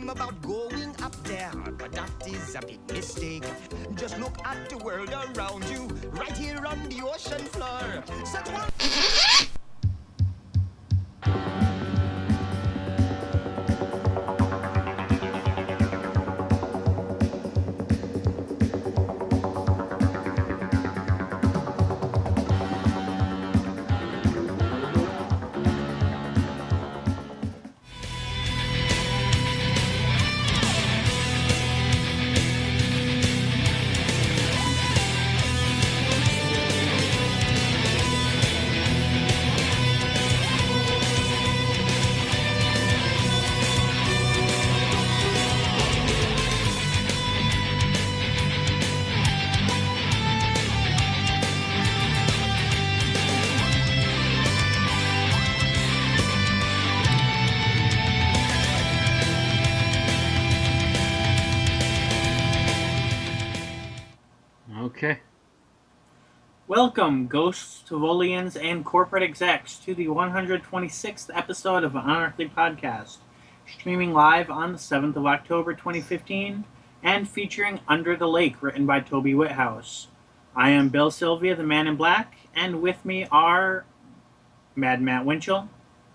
dream about going up there, but that is a big mistake. Just look at the world around you, right here on the ocean floor. Such one. Okay. Welcome, Ghosts, Tivolians, and corporate execs, to the 126th episode of Unearthly Podcast, streaming live on the 7th of October 2015, and featuring Under the Lake, written by Toby Whithouse. I am Bill Sylvia, the Man in Black, and with me are Mad Matt Winchell.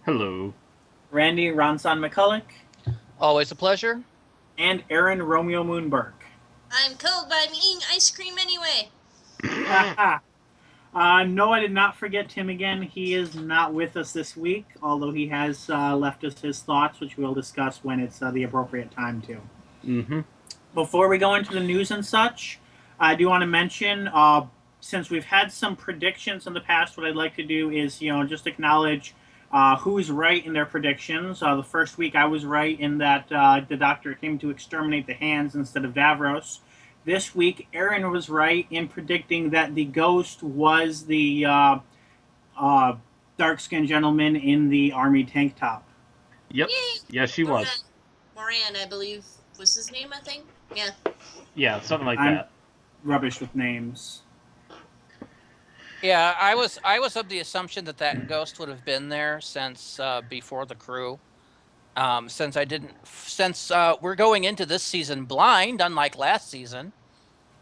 Hello. Randy Ronson McCulloch. Always a pleasure. And Aaron Romeo Moonberg. I'm cold, but I'm eating ice cream anyway. No, I did not forget Tim again. He is not with us this week, although he has left us his thoughts, which we'll discuss when it's the appropriate time to. Mm-hmm. Before we go into the news and such, I do want to mention, since we've had some predictions in the past, what I'd like to do is, just acknowledge who's right in their predictions. The first week I was right in that the Doctor came to exterminate the Hands instead of Davros. This week, Aaron was right in predicting that the ghost was the dark-skinned gentleman in the army tank top. Yep. Yay. Yeah, she was. Moran, I believe, was his name, I think? Yeah. Yeah, something like I'm that. rubbish with names. Yeah, I was of the assumption that ghost would have been there since before the crew. Since we're going into this season blind, unlike last season,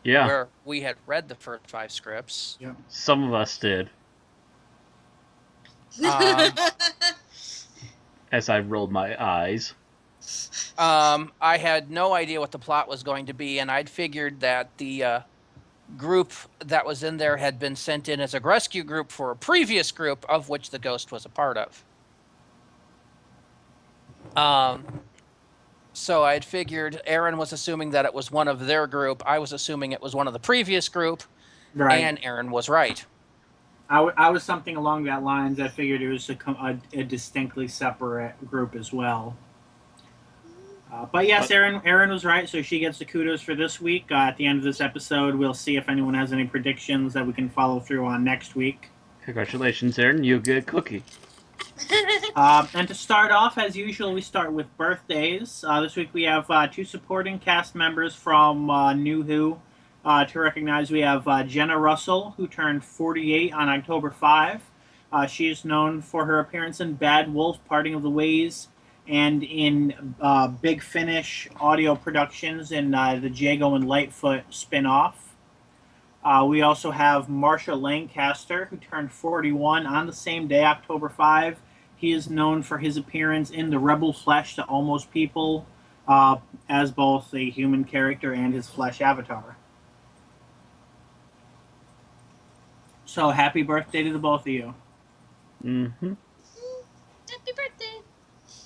Yeah. where we had read the first 5 scripts. Yep. Some of us did, as I rolled my eyes. I had no idea what the plot was going to be, and I'd figured that the group that was in there had been sent in as a rescue group for a previous group of which the ghost was a part of. So I'd figured Aaron was assuming that it was one of their group. I was assuming it was one of the previous group, Right. and Aaron was right. I was something along that lines. I figured it was a distinctly separate group as well. But yes, Aaron was right, so she gets the kudos for this week. At the end of this episode, we'll see if anyone has any predictions that we can follow through on next week. Congratulations, Aaron. You get a cookie. And to start off, as usual, we start with birthdays. This week we have 2 supporting cast members from New Who. To recognize, we have Jenna Russell, who turned 48 on October 5. She is known for her appearance in Bad Wolf, Parting of the Ways, and in Big Finish audio productions in the Jago and Lightfoot spin-off. We also have Marsha Lancaster, who turned 41 on the same day, October 5. He is known for his appearance in The Rebel Flesh to Almost People, as both a human character and his flesh avatar. So, happy birthday to the both of you. Mm-hmm. Happy birthday.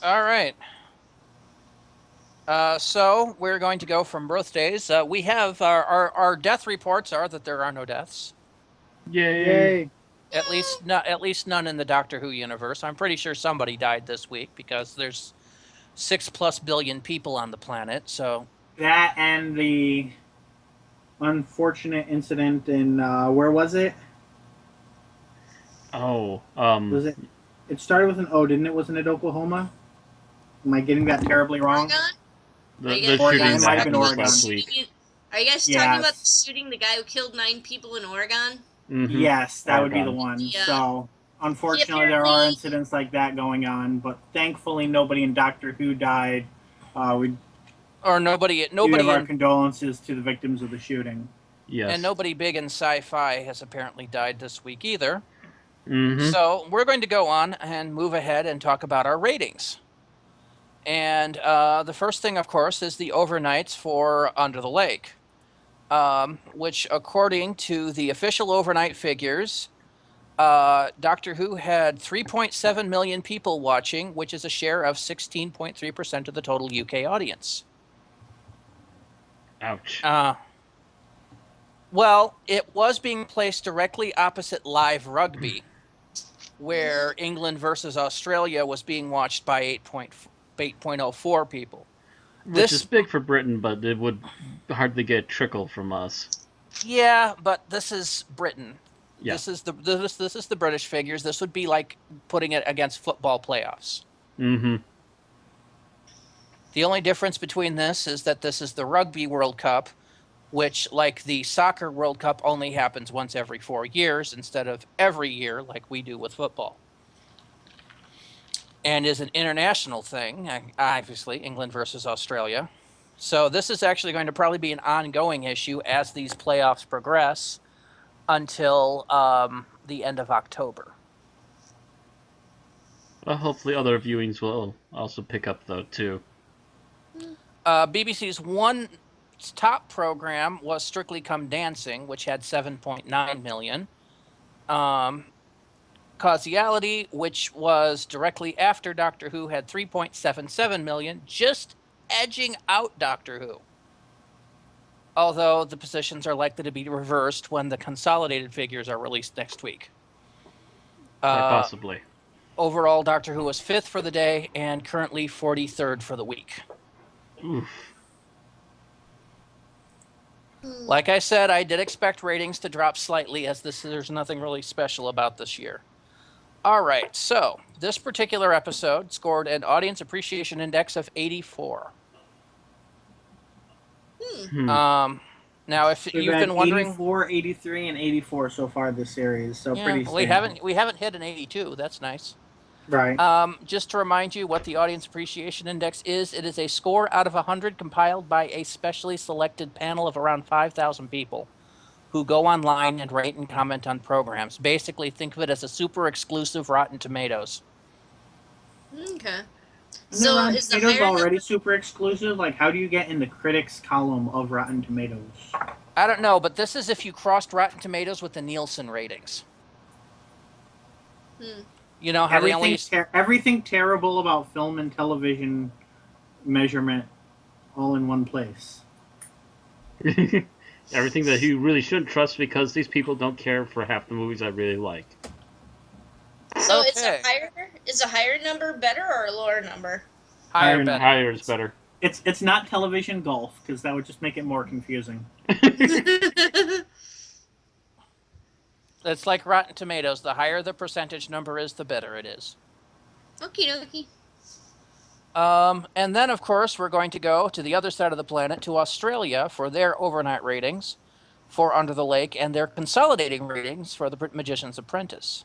All right. So we're going to go from birthdays. We have our death reports are that there are no deaths. Yay. At least none in the Doctor Who universe. I'm pretty sure somebody died this week because there's 6+ billion people on the planet. So That and the unfortunate incident in, where was it? Oh, Was it? It started with an O, didn't it? Wasn't it Oklahoma? Am I getting that terribly wrong? Oregon? the Are you shooting guys- Oregon, that might have been happened Oregon. last week. Are you guys Yes. talking about shooting the guy who killed 9 people in Oregon? Mm-hmm. Yes, that would be the Oregon. one. Yeah. So, unfortunately, there are apparently- incidents like that going on, but thankfully nobody in Doctor Who died. We Or nobody We have our in, condolences to the victims of the shooting. Yes. and nobody big in sci-fi has apparently died this week either. Mm-hmm. So we're going to go on and move ahead and talk about our ratings. And the first thing, of course, is the overnights for Under the Lake, which, according to the official overnight figures, Doctor Who had 3.7 million people watching, which is a share of 16.3% of the total UK audience. Ouch. Well, it was being placed directly opposite live rugby, where England versus Australia was being watched by 8.04 people. Which is big for Britain, but it would hardly get a trickle from us. Yeah, but this is Britain. Yeah. This is the British figures. This would be like putting it against football playoffs. Mm-hmm. The only difference between this is that this is the Rugby World Cup, which, like the Soccer World Cup, only happens once every 4 years instead of every year like we do with football. And is an international thing, obviously, England versus Australia. So this is actually going to probably be an ongoing issue as these playoffs progress until the end of October. Well, hopefully other viewings will also pick up, though, too. BBC's one top program was Strictly Come Dancing, which had 7.9 million. Causality, which was directly after Doctor Who, had 3.77 million, just edging out Doctor Who. Although the positions are likely to be reversed when the consolidated figures are released next week. Quite possibly. Overall, Doctor Who was 5th for the day and currently 43rd for the week. Oof. Like I said, I did expect ratings to drop slightly as there's nothing really special about this year. All right, so this particular episode scored an audience appreciation index of 84. Now, if We've you've had been wondering, 84, 83, and 84 so far this series, so pretty we stable. haven't hit an 82. That's nice. Right. Just to remind you what the audience appreciation index is, it is a score out of 100 compiled by a specially selected panel of around 5,000 people who go online and rate and comment on programs. Basically, think of it as a super exclusive Rotten Tomatoes. Okay. Isn't So Rotten is the Tomatoes higher already number? super exclusive? Like, how do you get in the critics column of Rotten Tomatoes? I don't know, but this is if you crossed Rotten Tomatoes with the Nielsen ratings. You know how they only... Everything terrible about film and television measurement all in one place. Everything that you really shouldn't trust because these people don't care for half the movies I really like. So Okay. is a higher number better or a lower number? Higher better. Higher is better. It's not television golf, because that would just make it more confusing. It's like Rotten Tomatoes. The higher the percentage number is, the better it is. Okie dokie. And then, of course, we're going to go to the other side of the planet, to Australia, for their overnight ratings for Under the Lake and their consolidating ratings for The Magician's Apprentice.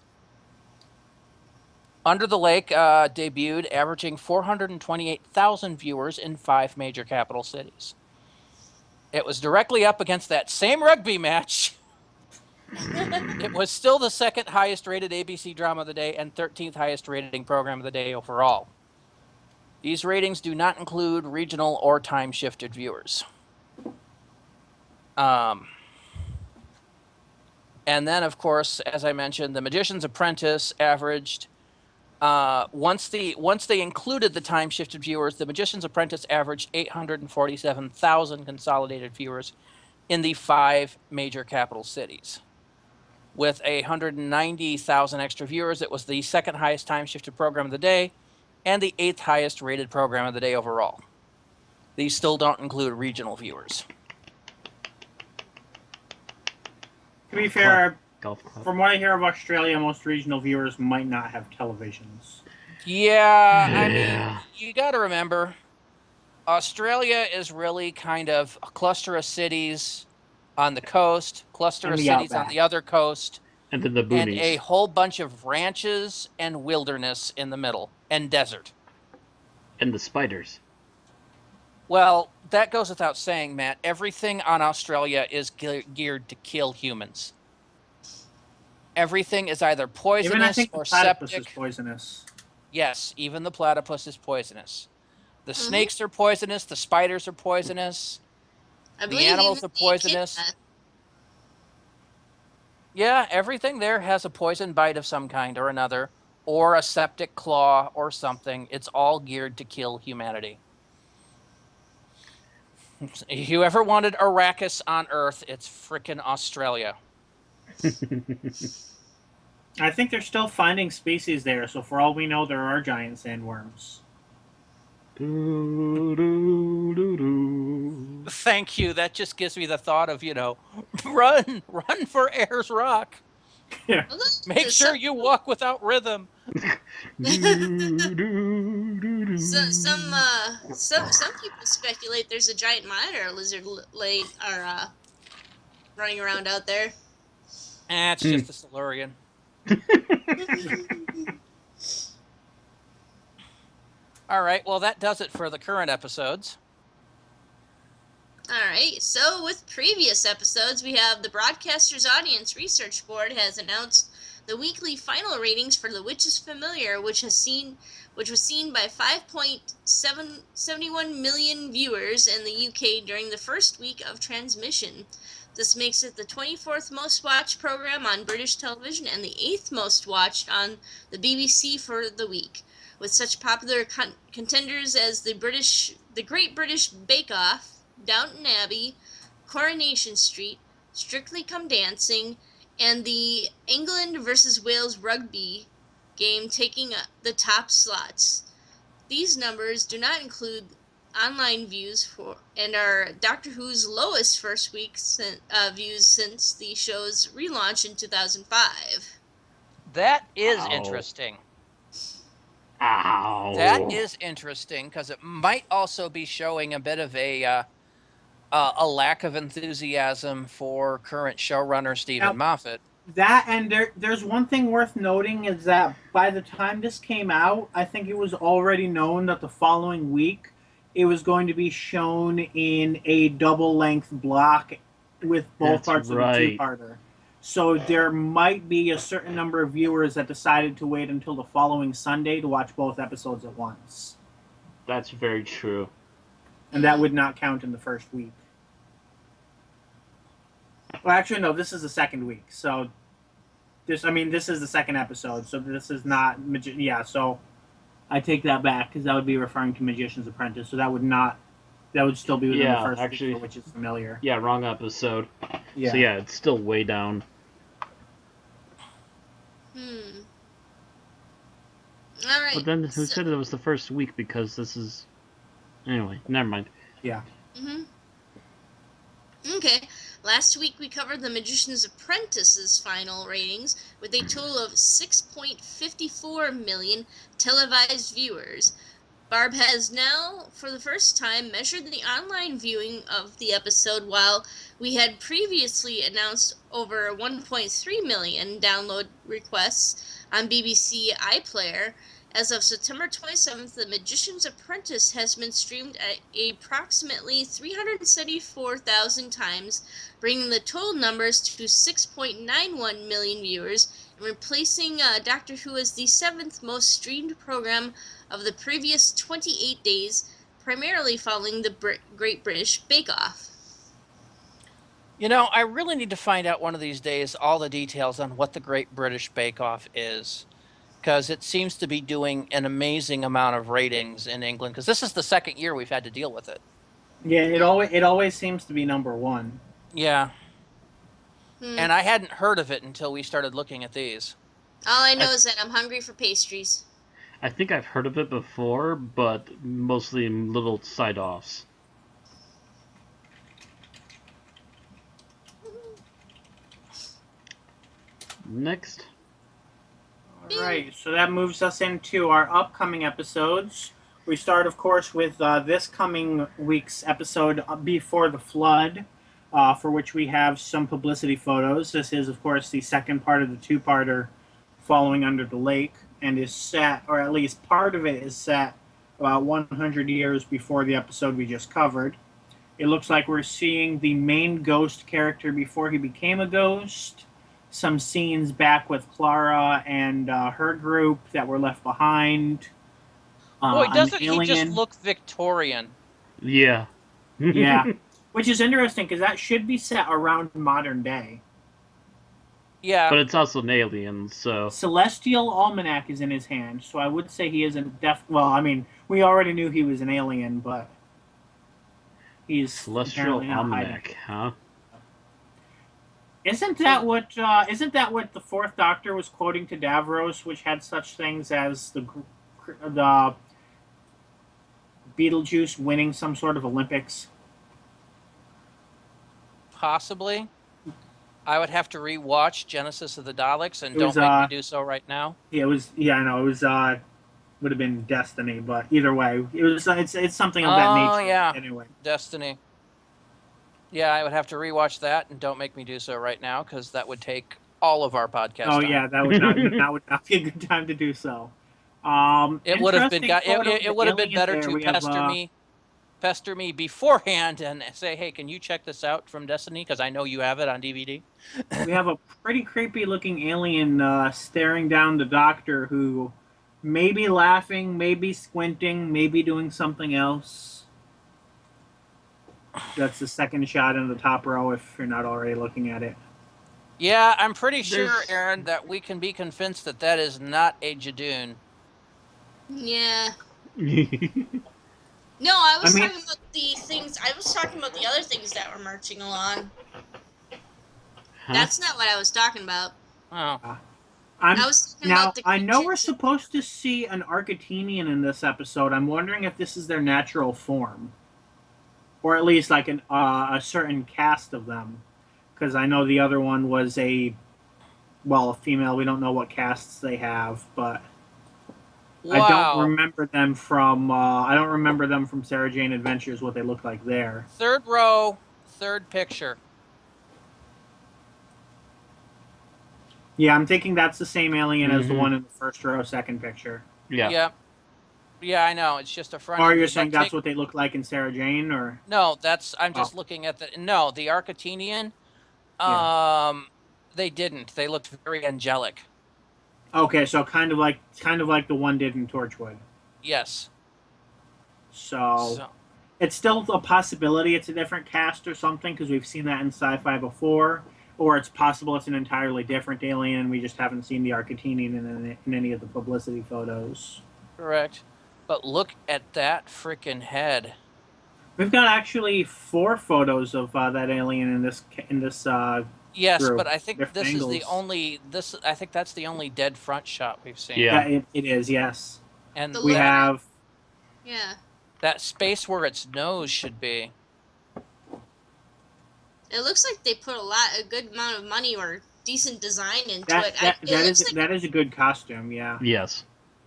Under the Lake debuted averaging 428,000 viewers in 5 major capital cities. It was directly up against that same rugby match. It was still the second highest rated ABC drama of the day and 13th highest rating program of the day overall. These ratings do not include regional or time-shifted viewers. And then, of course, as I mentioned, The Magician's Apprentice averaged, once they included the time-shifted viewers, The Magician's Apprentice averaged 847,000 consolidated viewers in the 5 major capital cities. With 190,000 extra viewers, it was the second highest time-shifted program of the day and the 8th highest rated program of the day overall. These still don't include regional viewers. To be fair, Golf club. from what I hear of Australia, most regional viewers might not have televisions. Yeah, I Yeah. mean, you got to remember, Australia is really kind of a cluster of cities on the coast, cluster And of the cities on outback. the other coast, And then the and boonies. a whole bunch of ranches and wilderness in the middle, and desert. And the spiders. Well, that goes without saying, Matt. Everything on Australia is geared to kill humans. Everything is either Even I poisonous think the or platypus is septic. poisonous. Yes, even the platypus is poisonous. The Mm-hmm. snakes are poisonous. The spiders are poisonous. I The believe even animals are the echidna. poisonous. Yeah, everything there has a poison bite of some kind or another, or a septic claw or something. It's all geared to kill humanity. If you ever wanted Arrakis on Earth, it's frickin' Australia. I think they're still finding species there, so for all we know, there are giant sandworms. Thank you. That just gives me the thought of, run for Ayers Rock. Yeah. Well, look, Make sure you walk without rhythm. some people speculate there's a giant monitor lizard running around out there. It's just the Silurian. All right. Well, that does it for the current episodes. Alright, so with previous episodes, we have the Broadcasters Audience Research Board has announced the weekly final ratings for The Witch is Familiar, which was seen by 5.71 million viewers in the UK during the first week of transmission. This makes it the 24th most watched program on British television and the 8th most watched on the BBC for the week. With such popular contenders as the Great British Bake Off, Downton Abbey, Coronation Street, Strictly Come Dancing, and the England versus Wales rugby game taking the top slots. These numbers do not include online views and are Doctor Who's lowest first week views since the show's relaunch in 2005. That is Ow. interesting. Ow. That is interesting because it might also be showing a bit of a lack of enthusiasm for current showrunner Stephen Moffat. That, and there's one thing worth noting is that by the time this came out, I think it was already known that the following week it was going to be shown in a double-length block with both parts of the two-parter. So there might be a certain number of viewers that decided to wait until the following Sunday to watch both episodes at once. That's very true. And that would not count in the first week. Well, actually, no, this is the second week. So, this is the second episode. So, this is not... so I take that back because that would be referring to Magician's Apprentice. So, that would still be within the first week, which is familiar. Yeah, wrong episode. Yeah. So, yeah, it's still way down. All right. But then who said it was the first week because this is... Anyway, never mind. Yeah. Okay. Last week we covered The Magician's Apprentice's final ratings with a total of 6.54 million televised viewers. Barb has now, for the first time, measured the online viewing of the episode, while we had previously announced over 1.3 million download requests on BBC iPlayer. As of September 27th, The Magician's Apprentice has been streamed at approximately 374,000 times, bringing the total numbers to 6.91 million viewers, and replacing Doctor Who as the 7th most streamed program of the previous 28 days, primarily following the Great British Bake Off. I really need to find out one of these days all the details on what the Great British Bake Off is. Because it seems to be doing an amazing amount of ratings in England. Because this is the second year we've had to deal with it. Yeah, it always seems to be number one. Yeah. And I hadn't heard of it until we started looking at these. All I know is that I'm hungry for pastries. I think I've heard of it before, but mostly in little side-offs. Next. Alright, so that moves us into our upcoming episodes. We start, of course, with this coming week's episode, Before the Flood, for which we have some publicity photos. This is, of course, the second part of the two-parter, Following Under the Lake, and is set, or at least part of it is set, about 100 years before the episode we just covered. It looks like we're seeing the main ghost character before he became a ghost. Some scenes back with Clara and her group that were left behind. Boy, doesn't An he just alien. look Victorian? Yeah. Yeah. Which is interesting because that should be set around modern day. Yeah. But it's also an alien, so... Celestial Almanac is in his hand, so I would say he isn't well, I mean, we already knew he was an alien, but he's Celestial apparently not hiding. Almanac, huh? Isn't that what the Fourth Doctor was quoting to Davros, which had such things as the Beetlejuice winning some sort of Olympics? Possibly. I would have to rewatch Genesis of the Daleks, and It don't was, make me do so right now. Yeah, it was. Yeah, I know it was. Would have been Destiny, but either way, it was. It's something of that nature. Oh yeah. Anyway, Destiny. Yeah, I would have to rewatch that, and don't make me do so right now, because that would take all of our podcast. Oh time. yeah, that would not be a good time to do so. It would have been. It would have been better to pester me beforehand and say, "Hey, can you check this out from Destiny? Because I know you have it on DVD." We have a pretty creepy looking alien staring down the Doctor, who may be laughing, maybe squinting, maybe doing something else. That's the second shot in the top row if you're not already looking at it. Yeah, I'm pretty sure, Aaron, that we can be convinced that that is not a Jadoon. Yeah. No, I was I mean- talking about the things. I was talking about the other things that were marching along. Huh? That's not what I was talking about. Oh. I was talking Now, about the I know we're creatures. supposed to see an Arcatinian in this episode. I'm wondering if this is their natural form. Or at least like a certain cast of them. Because I know the other one was a female. We don't know what casts they have, but Wow. I don't remember them from Sarah Jane Adventures, what they look like there. Third row, third picture. Yeah, I'm thinking that's the same alien as the one in the first row, second picture. Yeah. Yep. Yeah, I know. It's just a front. Or you're saying that's what they look like in Sarah Jane, or? No, I'm just looking at the Arcatinian. Yeah. They didn't. They looked very angelic. Okay, so kind of like the one did in Torchwood. Yes. So it's still a possibility it's a different cast or something, because we've seen that in sci-fi before. Or it's possible it's an entirely different alien and we just haven't seen the Arcatinian in any of the publicity photos. Correct. But look at that freaking head. We've got actually 4 photos of that alien in this Yes, group. but I think Different this angles. is the only. I think that's the only dead front shot we've seen. Yeah. It is, yes. And The We letter- have Yeah. that space where its nose should be. It looks like they put a good amount of money or decent design into that. it. That is a good costume. Yeah. Yes.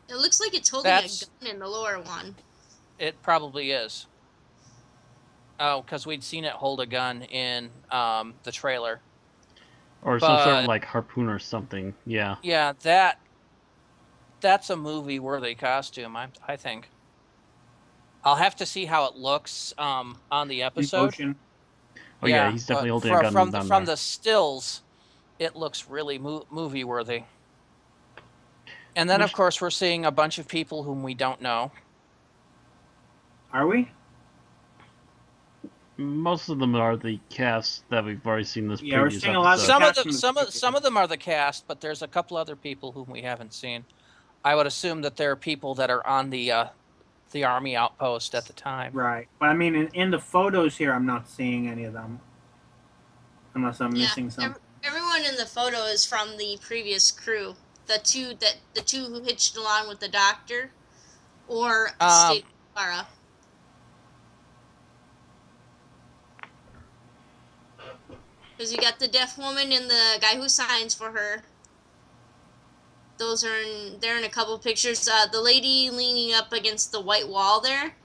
It looks like it's holding a gun in the lower one. It probably is. Oh, because we'd seen it hold a gun in the trailer. Or some sort of like harpoon or something. Yeah. Yeah, that's a movie-worthy costume, I think. I'll have to see how it looks on the episode. Motion. Oh yeah, he's definitely holding a gun down from there. the stills, it looks really movie-worthy. And then, of course, we're seeing a bunch of people whom we don't know. Are we? Most of them are the cast that we've already seen this Yeah, we're previous seeing a lot of episode. Some of them are the cast, but there's a couple other people whom we haven't seen. I would assume that there are people that are on the army outpost at the time. Right. But I mean, in the photos here, I'm not seeing any of them. Unless I'm missing something. Everyone in the photo is from the previous crew. The two who hitched along with the Doctor, or State Clara. Because you got the deaf woman and the guy who signs for her. They're in a couple pictures. The lady leaning up against the white wall there,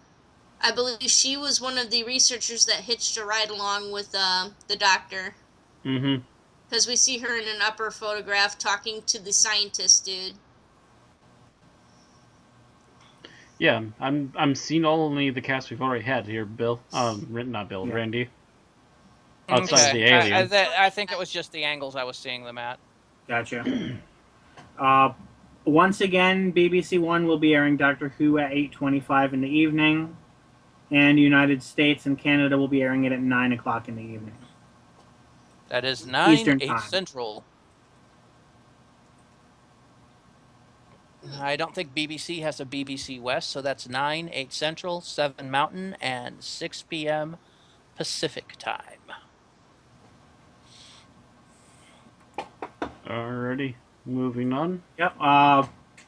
I believe she was one of the researchers that hitched a ride along with the Doctor. Mm-hmm. Because we see her in an upper photograph talking to the scientist dude. Yeah, I'm seeing only the cast we've already had here, Bill. Not Bill, Yeah. Randy. Outside of the Okay. alien. I think it was just the angles I was seeing them at. Gotcha. Once again, BBC One will be airing Doctor Who at 8:25 in the evening, and United States and Canada will be airing it at 9 o'clock in the evening. That is 9, Eastern 8 time. Central. I don't think BBC has a BBC West, so that's 9, 8 Central, 7 Mountain, and 6 p.m. Pacific time. Alrighty, moving on. Yep.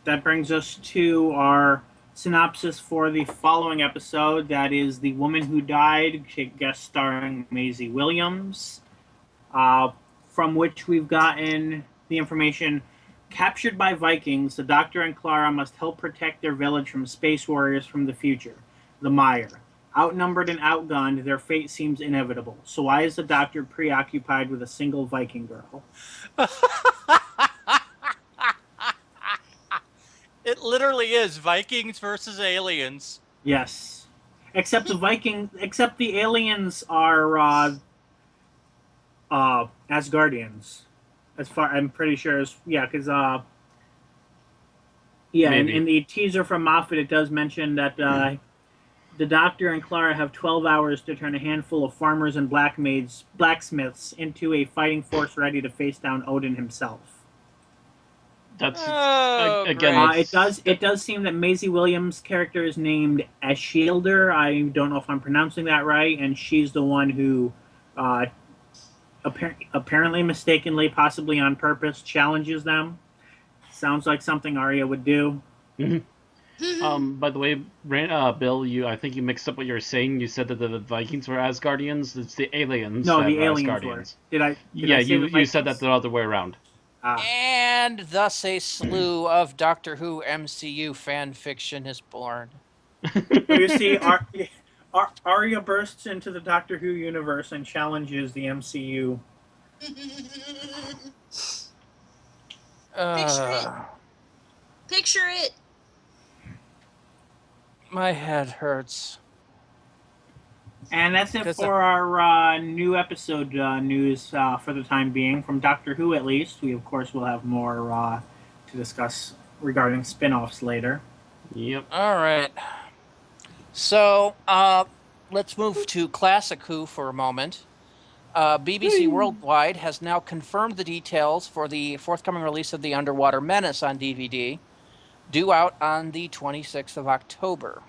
That brings us to our synopsis for the following episode. That is The Woman Who Died, guest starring Maisie Williams, from which we've gotten the information. Captured by Vikings, the Doctor and Clara must help protect their village from space warriors from the future, the Mire. Outnumbered and outgunned, their fate seems inevitable. So why is the Doctor preoccupied with a single Viking girl? It literally is Vikings versus aliens. Yes. Except the aliens are Asgardians. As far I'm pretty sure because in the teaser from Moffat it does mention that the Doctor and Clara have 12 hours to turn a handful of farmers and blacksmiths into a fighting force ready to face down Odin himself. That's great. It does seem that Maisie Williams' character is named Ashilder. I don't know if I'm pronouncing that right, and she's the one who apparently mistakenly, possibly on purpose, challenges them. Sounds like something Arya would do. By the way, Bill, I think you mixed up what you were saying. You said that the Vikings were Asgardians. It's the aliens. No, that the were aliens Asgardians. were. You said that the other way around. And thus a slew of Doctor Who MCU fan fiction is born. You see, Arya bursts into the Doctor Who universe and challenges the MCU. Picture it. My head hurts. And that's it for our new episode news for the time being, from Doctor Who at least. We, of course, will have more to discuss regarding spin-offs later. Yep. All right. So, let's move to Classic Who for a moment. BBC Worldwide has now confirmed the details for the forthcoming release of The Underwater Menace on DVD, due out on the 26th of October.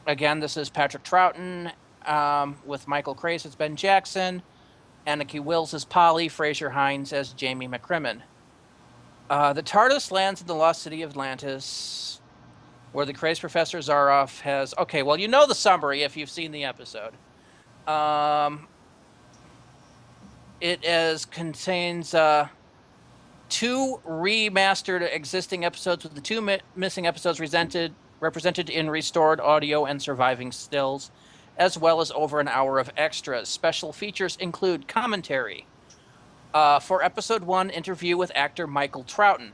Again, this is Patrick Troughton, with Michael Crace as Ben Jackson, Anneke Wills as Polly, Fraser Hines as Jamie McCrimmon. The TARDIS lands in the lost city of Atlantis, where the crazed Professor Zaroff has... Okay, well, you know the summary if you've seen the episode. It contains 2 remastered existing episodes, with the 2 missing episodes represented in restored audio and surviving stills, as well as over an hour of extras. Special features include commentary. For Episode 1, interview with actor Michael Troughton.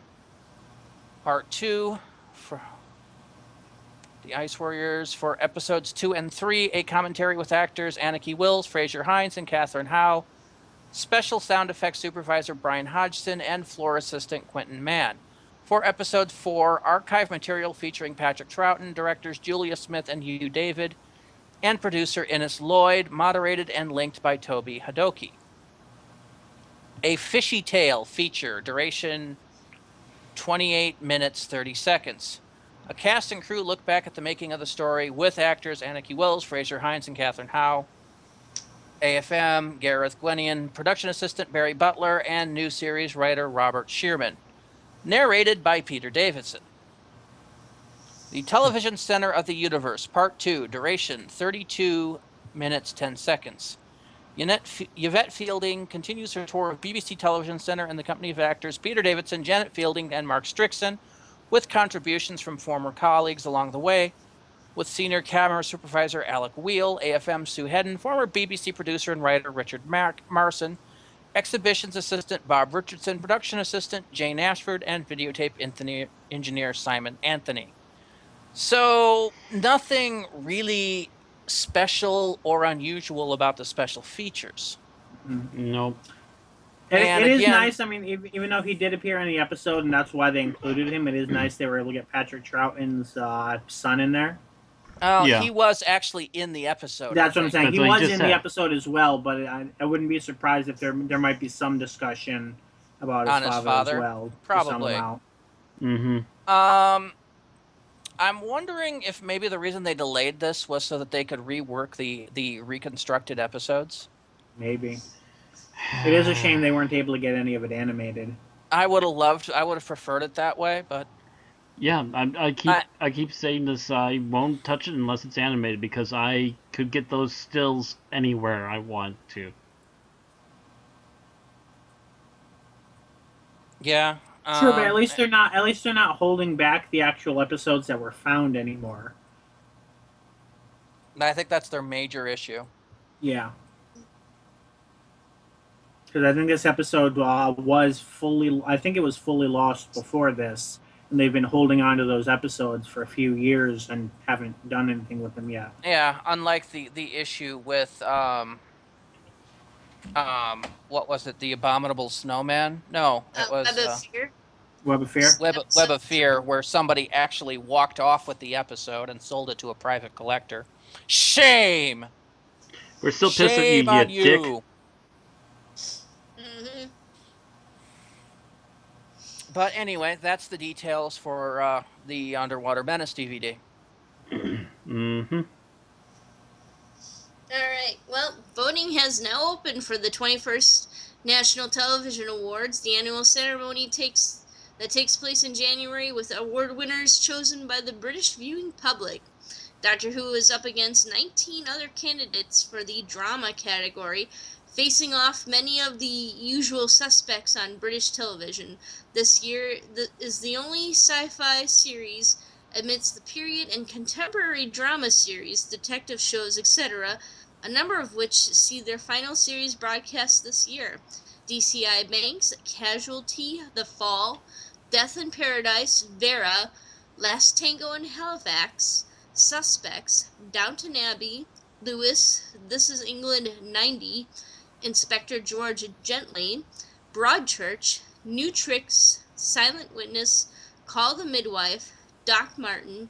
Part 2, for The Ice Warriors. For Episodes 2 and 3, a commentary with actors Anneke Wills, Fraser Hines, and Catherine Howe. Special sound effects supervisor Brian Hodgson, and floor assistant Quentin Mann. For Episode 4, archive material featuring Patrick Troughton, directors Julia Smith and Hugh David, and producer Innes Lloyd, moderated and linked by Toby Hadoke. A Fishy Tale feature, duration 28 minutes, 30 seconds. A cast and crew look back at the making of the story with actors Anneke Wills, Fraser Hines, and Catherine Howe. AFM, Gareth Gwenion, production assistant Barry Butler, and new series writer Robert Shearman. Narrated by Peter Davidson. The Television Center of the Universe, Part 2, duration 32 minutes, 10 seconds. Yvette Fielding continues her tour of BBC Television Center in the company of actors Peter Davidson, Janet Fielding, and Mark Strickson, with contributions from former colleagues along the way, with senior camera supervisor Alec Wheel, AFM Sue Hedden, former BBC producer and writer Richard Marson, exhibitions assistant Bob Richardson, production assistant Jane Ashford, and videotape engineer Simon Anthony. So nothing really special or unusual about the special features. Nope. And It is again, nice. I mean, even though he did appear in the episode, and that's why they included him, it is nice they were able to get Patrick Troughton's son in there. Yeah. he was actually in the episode. That's what I'm saying. That's He what he was just in said. the episode as well, but I wouldn't be surprised if there might be some discussion about On his father? as well. Probably. To sum Mm-hmm. I'm wondering if maybe the reason they delayed this was so that they could rework the reconstructed episodes. Maybe. It is a shame they weren't able to get any of it animated. I would have preferred it that way, but Yeah, I keep saying this. I won't touch it unless it's animated because I could get those stills anywhere I want to. yeah. Sure, but at least they're not holding back the actual episodes that were found anymore. I think that's their major issue. Yeah. Because I think this episode was fully lost before this, and they've been holding on to those episodes for a few years and haven't done anything with them yet. Yeah, unlike the issue with what was it? The Abominable Snowman? No, it was Web of Fear. Web of Fear? Web of Fear, where somebody actually walked off with the episode and sold it to a private collector. Shame! We're still pissed at you, Shame on you dick. you. Mm-hmm. But anyway, that's the details for the Underwater Menace DVD. Mm-hmm. All right. Well, voting has now opened for the 21st National Television Awards. The annual ceremony takes place in January with award winners chosen by the British viewing public. Doctor Who is up against 19 other candidates for the drama category, facing off many of the usual suspects on British television. This year is the only sci-fi series amidst the period and contemporary drama series, detective shows, etc., a number of which see their final series broadcast this year. DCI Banks, Casualty, The Fall, Death in Paradise, Vera, Last Tango in Halifax, Suspects, Downton Abbey, Lewis, This Is England 90, Inspector George Gently, Broadchurch, New Tricks, Silent Witness, Call the Midwife, Doc Martin,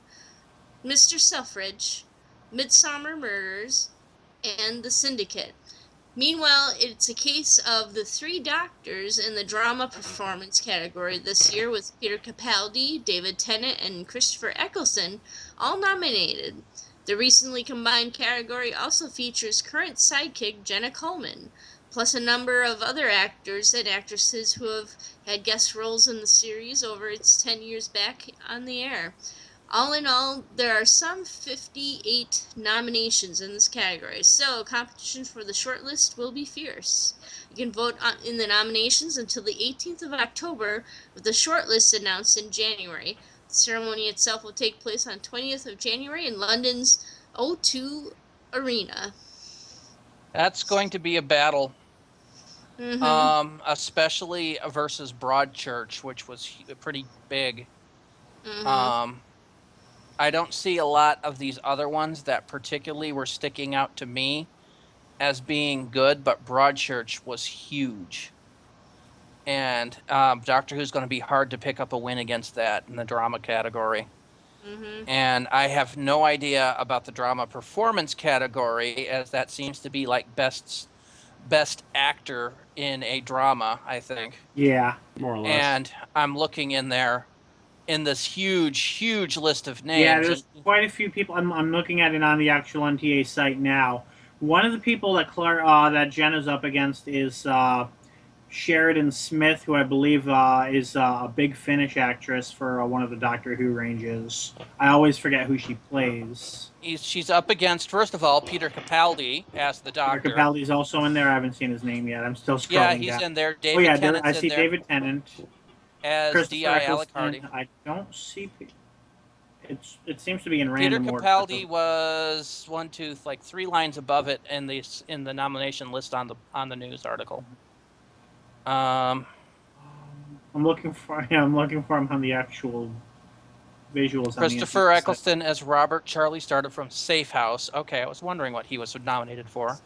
Mr. Suffrage, Midsummer Murders, and The Syndicate. Meanwhile, it's a case of the three doctors in the drama performance category this year, with Peter Capaldi, David Tennant, and Christopher Eccleston all nominated. The recently combined category also features current sidekick Jenna Coleman, plus a number of other actors and actresses who have had guest roles in the series over its 10 years back on the air. All in all, there are some 58 nominations in this category, so competition for the shortlist will be fierce. You can vote in the nominations until the 18th of October, with the shortlist announced in January. The ceremony itself will take place on 20th of January in London's O2 Arena. That's going to be a battle. Mm-hmm. Especially versus Broadchurch, which was pretty big. Mm-hmm. I don't see a lot of these other ones that particularly were sticking out to me as being good, but Broadchurch was huge. And Doctor Who's going to be hard to pick up a win against that in the drama category. Mm-hmm. And I have no idea about the drama performance category, as that seems to be like best actor in a drama, I think. Yeah. More or less. And I'm looking in there in this huge list of names. Yeah, there's quite a few people. I'm looking at it on the actual NTA site now. One of the people that Jenna's up against is Sheridan Smith, who I believe is a big Finnish actress for one of the Doctor Who ranges. I always forget who she plays. She's up against, first of all, Peter Capaldi as the Doctor. Peter Capaldi's also in there. I haven't seen his name yet. I'm still scrolling Yeah, he's down. in there. David Tennant's I see in there David Tennant as Christopher D.I. Eccleston. Alichardi. I don't see. It seems to be in Peter random order. Capaldi was 3 lines above it in the nomination list on the news article. I'm looking for him on the actual visuals. Christopher Eccleston as Robert Charlie started from Safe House. Okay, I was wondering what he was nominated for.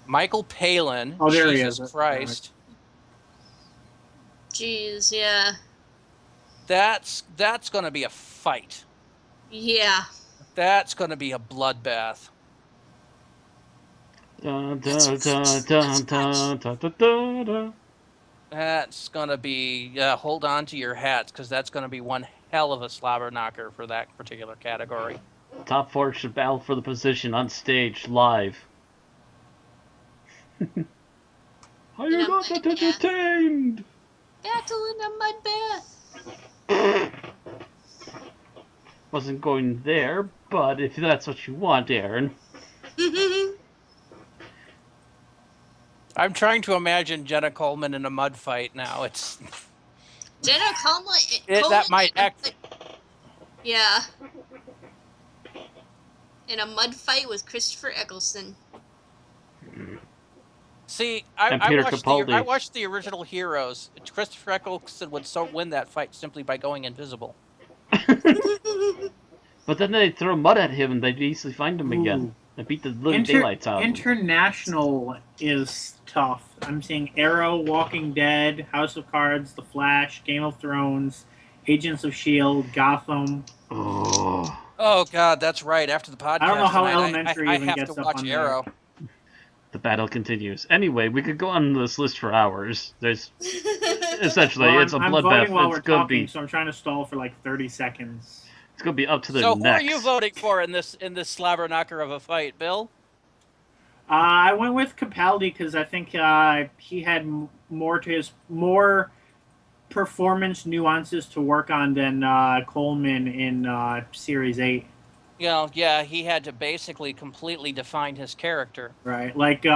Michael Palin. Oh, there Jesus he is. Christ. Jeez, yeah. That's going to be a fight. Yeah. That's going to be a bloodbath. That's going to be, hold on to your hats, because that's going to be one hell of a slobber knocker for that particular category. Top 4 should battle for the position on stage live. Are you not entertained? Battle in a mud bath. Wasn't going there, but if that's what you want, Aaron. I'm trying to imagine Jenna Coleman in a mud fight now. It's Jenna Coleman. That might act. Yeah. In a mud fight with Christopher Eccleston. See, And I Peter watched Capaldi. I watched the original Heroes. Christopher Eccleston would win that fight simply by going invisible. But then they throw mud at him and they'd easily find him again. And beat the living daylights out of him. International is tough. I'm seeing Arrow, Walking Dead, House of Cards, The Flash, Game of Thrones, Agents of S.H.I.E.L.D., Gotham. Oh God, that's right. After the podcast, I don't know how tonight, Elementary I even have gets to up watch on Arrow. The battle continues. Anyway, we could go on this list for hours. There's essentially Well, it's a I'm voting while bloodbath. we're It's gonna talking, be so I'm trying to stall for like 30 seconds. it's gonna be up to the So necks. who are you voting for in this slobber knocker of a fight, Bill? I went with Capaldi because I think he had more performance nuances to work on than Coleman in Series 8. Yeah, he had to basically completely define his character. Right, like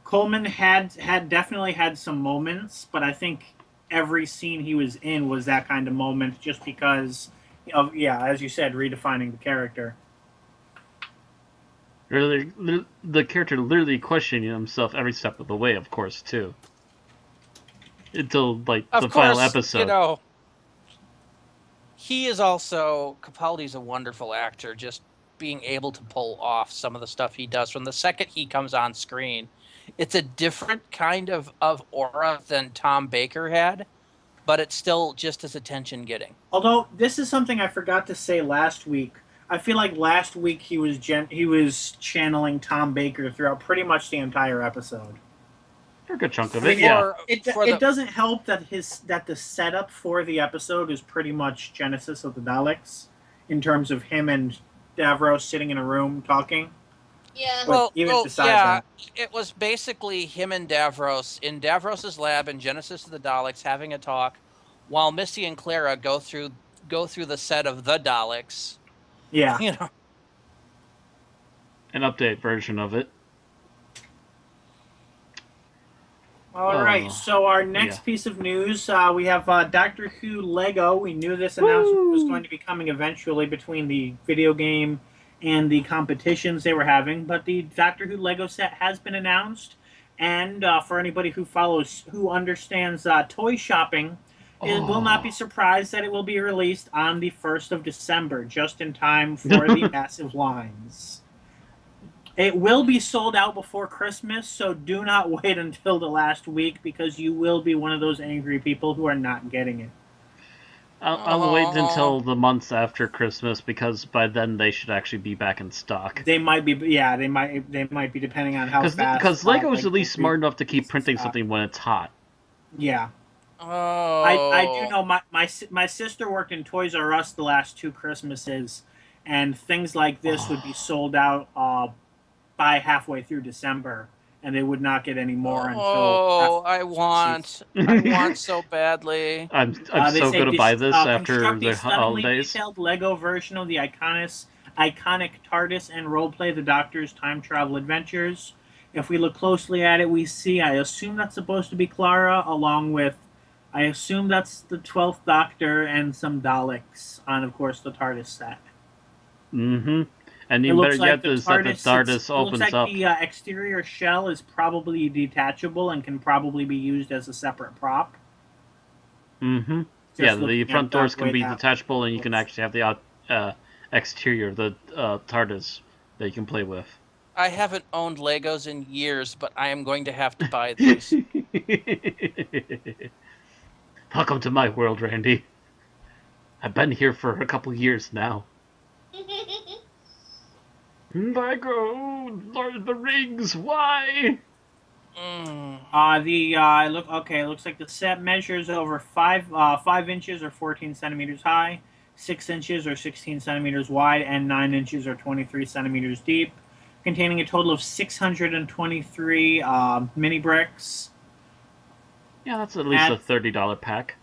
Coleman had definitely had some moments, but I think every scene he was in was that kind of moment, just because of as you said, redefining the character. Really, the character literally questioning himself every step of the way, of course, too. Until the final episode. You know, he is also Capaldi's a wonderful actor. Just being able to pull off some of the stuff he does from the second he comes on screen, it's a different kind of aura than Tom Baker had, but it's still just as attention-getting. Although this is something I forgot to say last week. I feel like last week he was channeling Tom Baker throughout pretty much the entire episode. For a good chunk of I it, mean, yeah. It doesn't help that the setup for the episode is pretty much Genesis of the Daleks, in terms of him and Davros sitting in a room talking. Yeah. But that. It was basically him and Davros in Davros's lab in Genesis of the Daleks having a talk, while Missy and Clara go through the set of the Daleks. Yeah. You know. An update version of it. All right, so our next piece of news, we have Doctor Who Lego. We knew this announcement was going to be coming eventually between the video game and the competitions they were having, but the Doctor Who Lego set has been announced, and for anybody who understands toy shopping, it will not be surprised that it will be released on the 1st of December, just in time for the massive lines. It will be sold out before Christmas, so do not wait until the last week, because you will be one of those angry people who are not getting it. I'll wait until the months after Christmas, because by then they should actually be back in stock. They might be, they might be, depending on how fast. Because Lego is at least smart enough to keep printing something when it's hot. Yeah. Oh. I do know my sister worked in Toys R Us the last 2 Christmases, and things like this would be sold out by halfway through December, and they would not get any more until. I want so badly. I'm so going to buy this after the holidays. Detailed Lego version of the iconic TARDIS and roleplay the Doctor's time travel adventures. If we look closely at it, we see, I assume that's supposed to be Clara, along with, I assume that's the 12th Doctor and some Daleks on, of course, the TARDIS set. Mm-hmm. And It even better looks like yet the is that the TARDIS it looks opens like up. the exterior shell is probably detachable and can probably be used as a separate prop. Mm-hmm. Yeah, Just the looking front at the doors can way be that detachable, and you can looks. actually have the exterior of the TARDIS that you can play with. I haven't owned Legos in years, but I am going to have to buy these. Welcome to my world, Randy. I've been here for a couple years now. Lego, Lord of the Rings, why? Mm. It looks like the set measures over 5 inches or 14 centimeters high, 6 inches or 16 centimeters wide, and 9 inches or 23 centimeters deep, containing a total of 623 mini bricks. Yeah, that's at least a At $30 pack.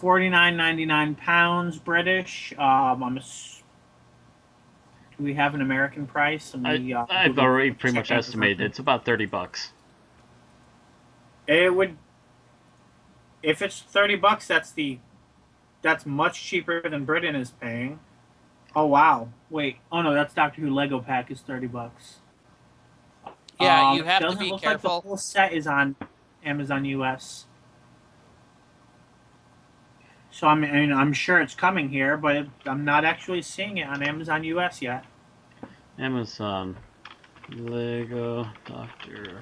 49.99 pounds British. Do we have an American price? And I've already pretty much estimated it's about $30. It would, if it's $30, that's much cheaper than Britain is paying. Oh wow! Wait, oh no, that's Doctor Who Lego pack is $30. Yeah, you have to doesn't be look careful. like the whole set is on Amazon US. So I'm sure it's coming here, but I'm not actually seeing it on Amazon US yet. Amazon Lego Doctor.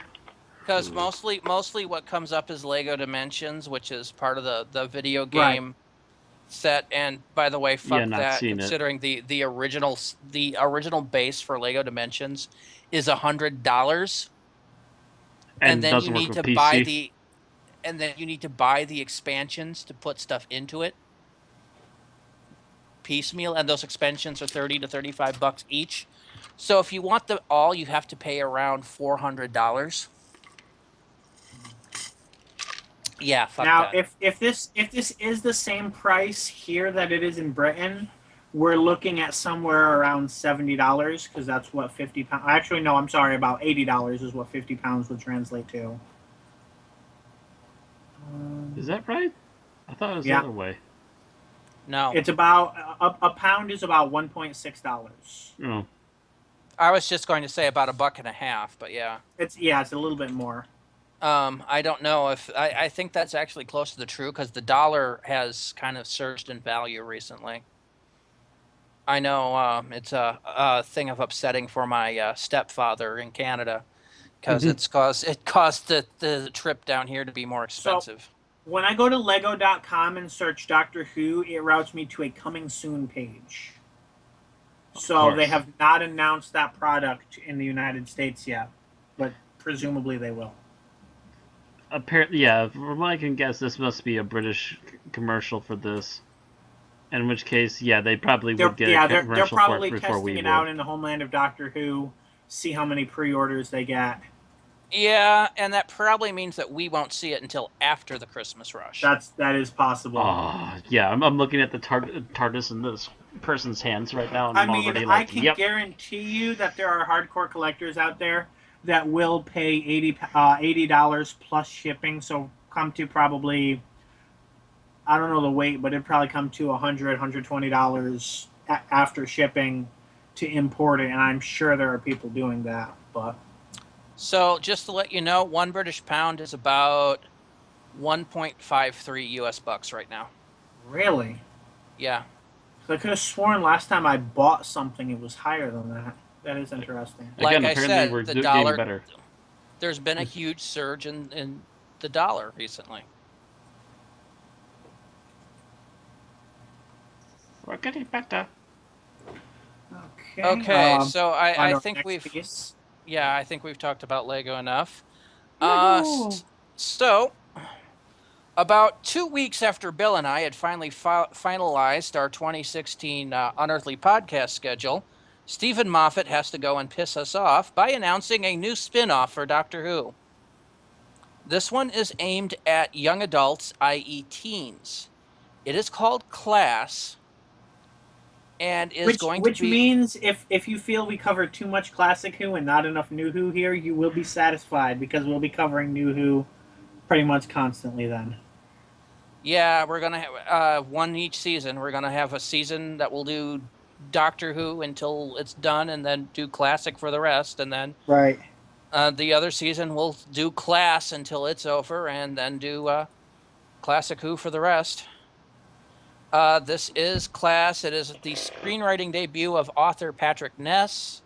Because mostly what comes up is Lego Dimensions, which is part of the video game set. And by the way, fuck not that. seen it. Considering the original base for Lego Dimensions is $100, and then you doesn't work need with to PC. buy the expansions to put stuff into it piecemeal, and those expansions are $30 to $35 each. So if you want them all, you have to pay around $400. Yeah, fuck Now, that. if this is the same price here that it is in Britain, we're looking at somewhere around $70 because that's what 50 pounds. Actually, no, I'm sorry, about $80 is what 50 pounds would translate to. Is that right? I thought it was Yeah. the other way. No, It's about a pound is about $1.6. Oh. I was just going to say about $1.50, but yeah. It's a little bit more. I don't know if I think that's actually close to the true because the dollar has kind of surged in value recently. I know it's a thing of upsetting for my stepfather in Canada because it caused the trip down here to be more expensive. So, when I go to Lego.com and search Doctor Who, it routes me to a coming soon page. So they have not announced that product in the United States yet, but presumably they will. Apparently, yeah. From what I can guess, this must be a British commercial for this. In which case, yeah, they probably would get a commercial they're probably for it before we testing it would. out in the homeland of Doctor Who, see how many pre-orders they get. Yeah, and that probably means that we won't see it until after the Christmas rush. That is possible. Yeah, I'm looking at the TARDIS in this person's hands right now, and I'm already I like, can yep. guarantee you that there are hardcore collectors out there that will pay $80 plus shipping. So come to probably, I don't know the weight, but it'd probably come to $100, $120 after shipping to import it. And I'm sure there are people doing that. But so just to let you know, one British pound is about 1.53 US bucks right now. Really? Yeah. So I could have sworn last time I bought something it was higher than that. That is interesting. Like Again, I apparently said, we're the getting dollar. better. There's been a huge surge in the dollar recently. We're getting better. Okay, so I think piece. I think we've talked about Lego enough. Lego. So about 2 weeks after Bill and I had finally finalized our 2016 Unearthly Podcast schedule, Stephen Moffat has to go and piss us off by announcing a new spin-off for Doctor Who. This one is aimed at young adults, i.e. teens. It is called Class, and is Which means if you feel we cover too much Classic Who and not enough New Who here, you will be satisfied because we'll be covering New Who pretty much constantly then. Yeah, we're going to have one each season. We're going to have a season that we'll do Doctor Who until it's done, and then do classic for the rest, and then Right. the other season we'll do class until it's over, and then do classic Who for the rest. This is Class. It is the screenwriting debut of author Patrick Ness,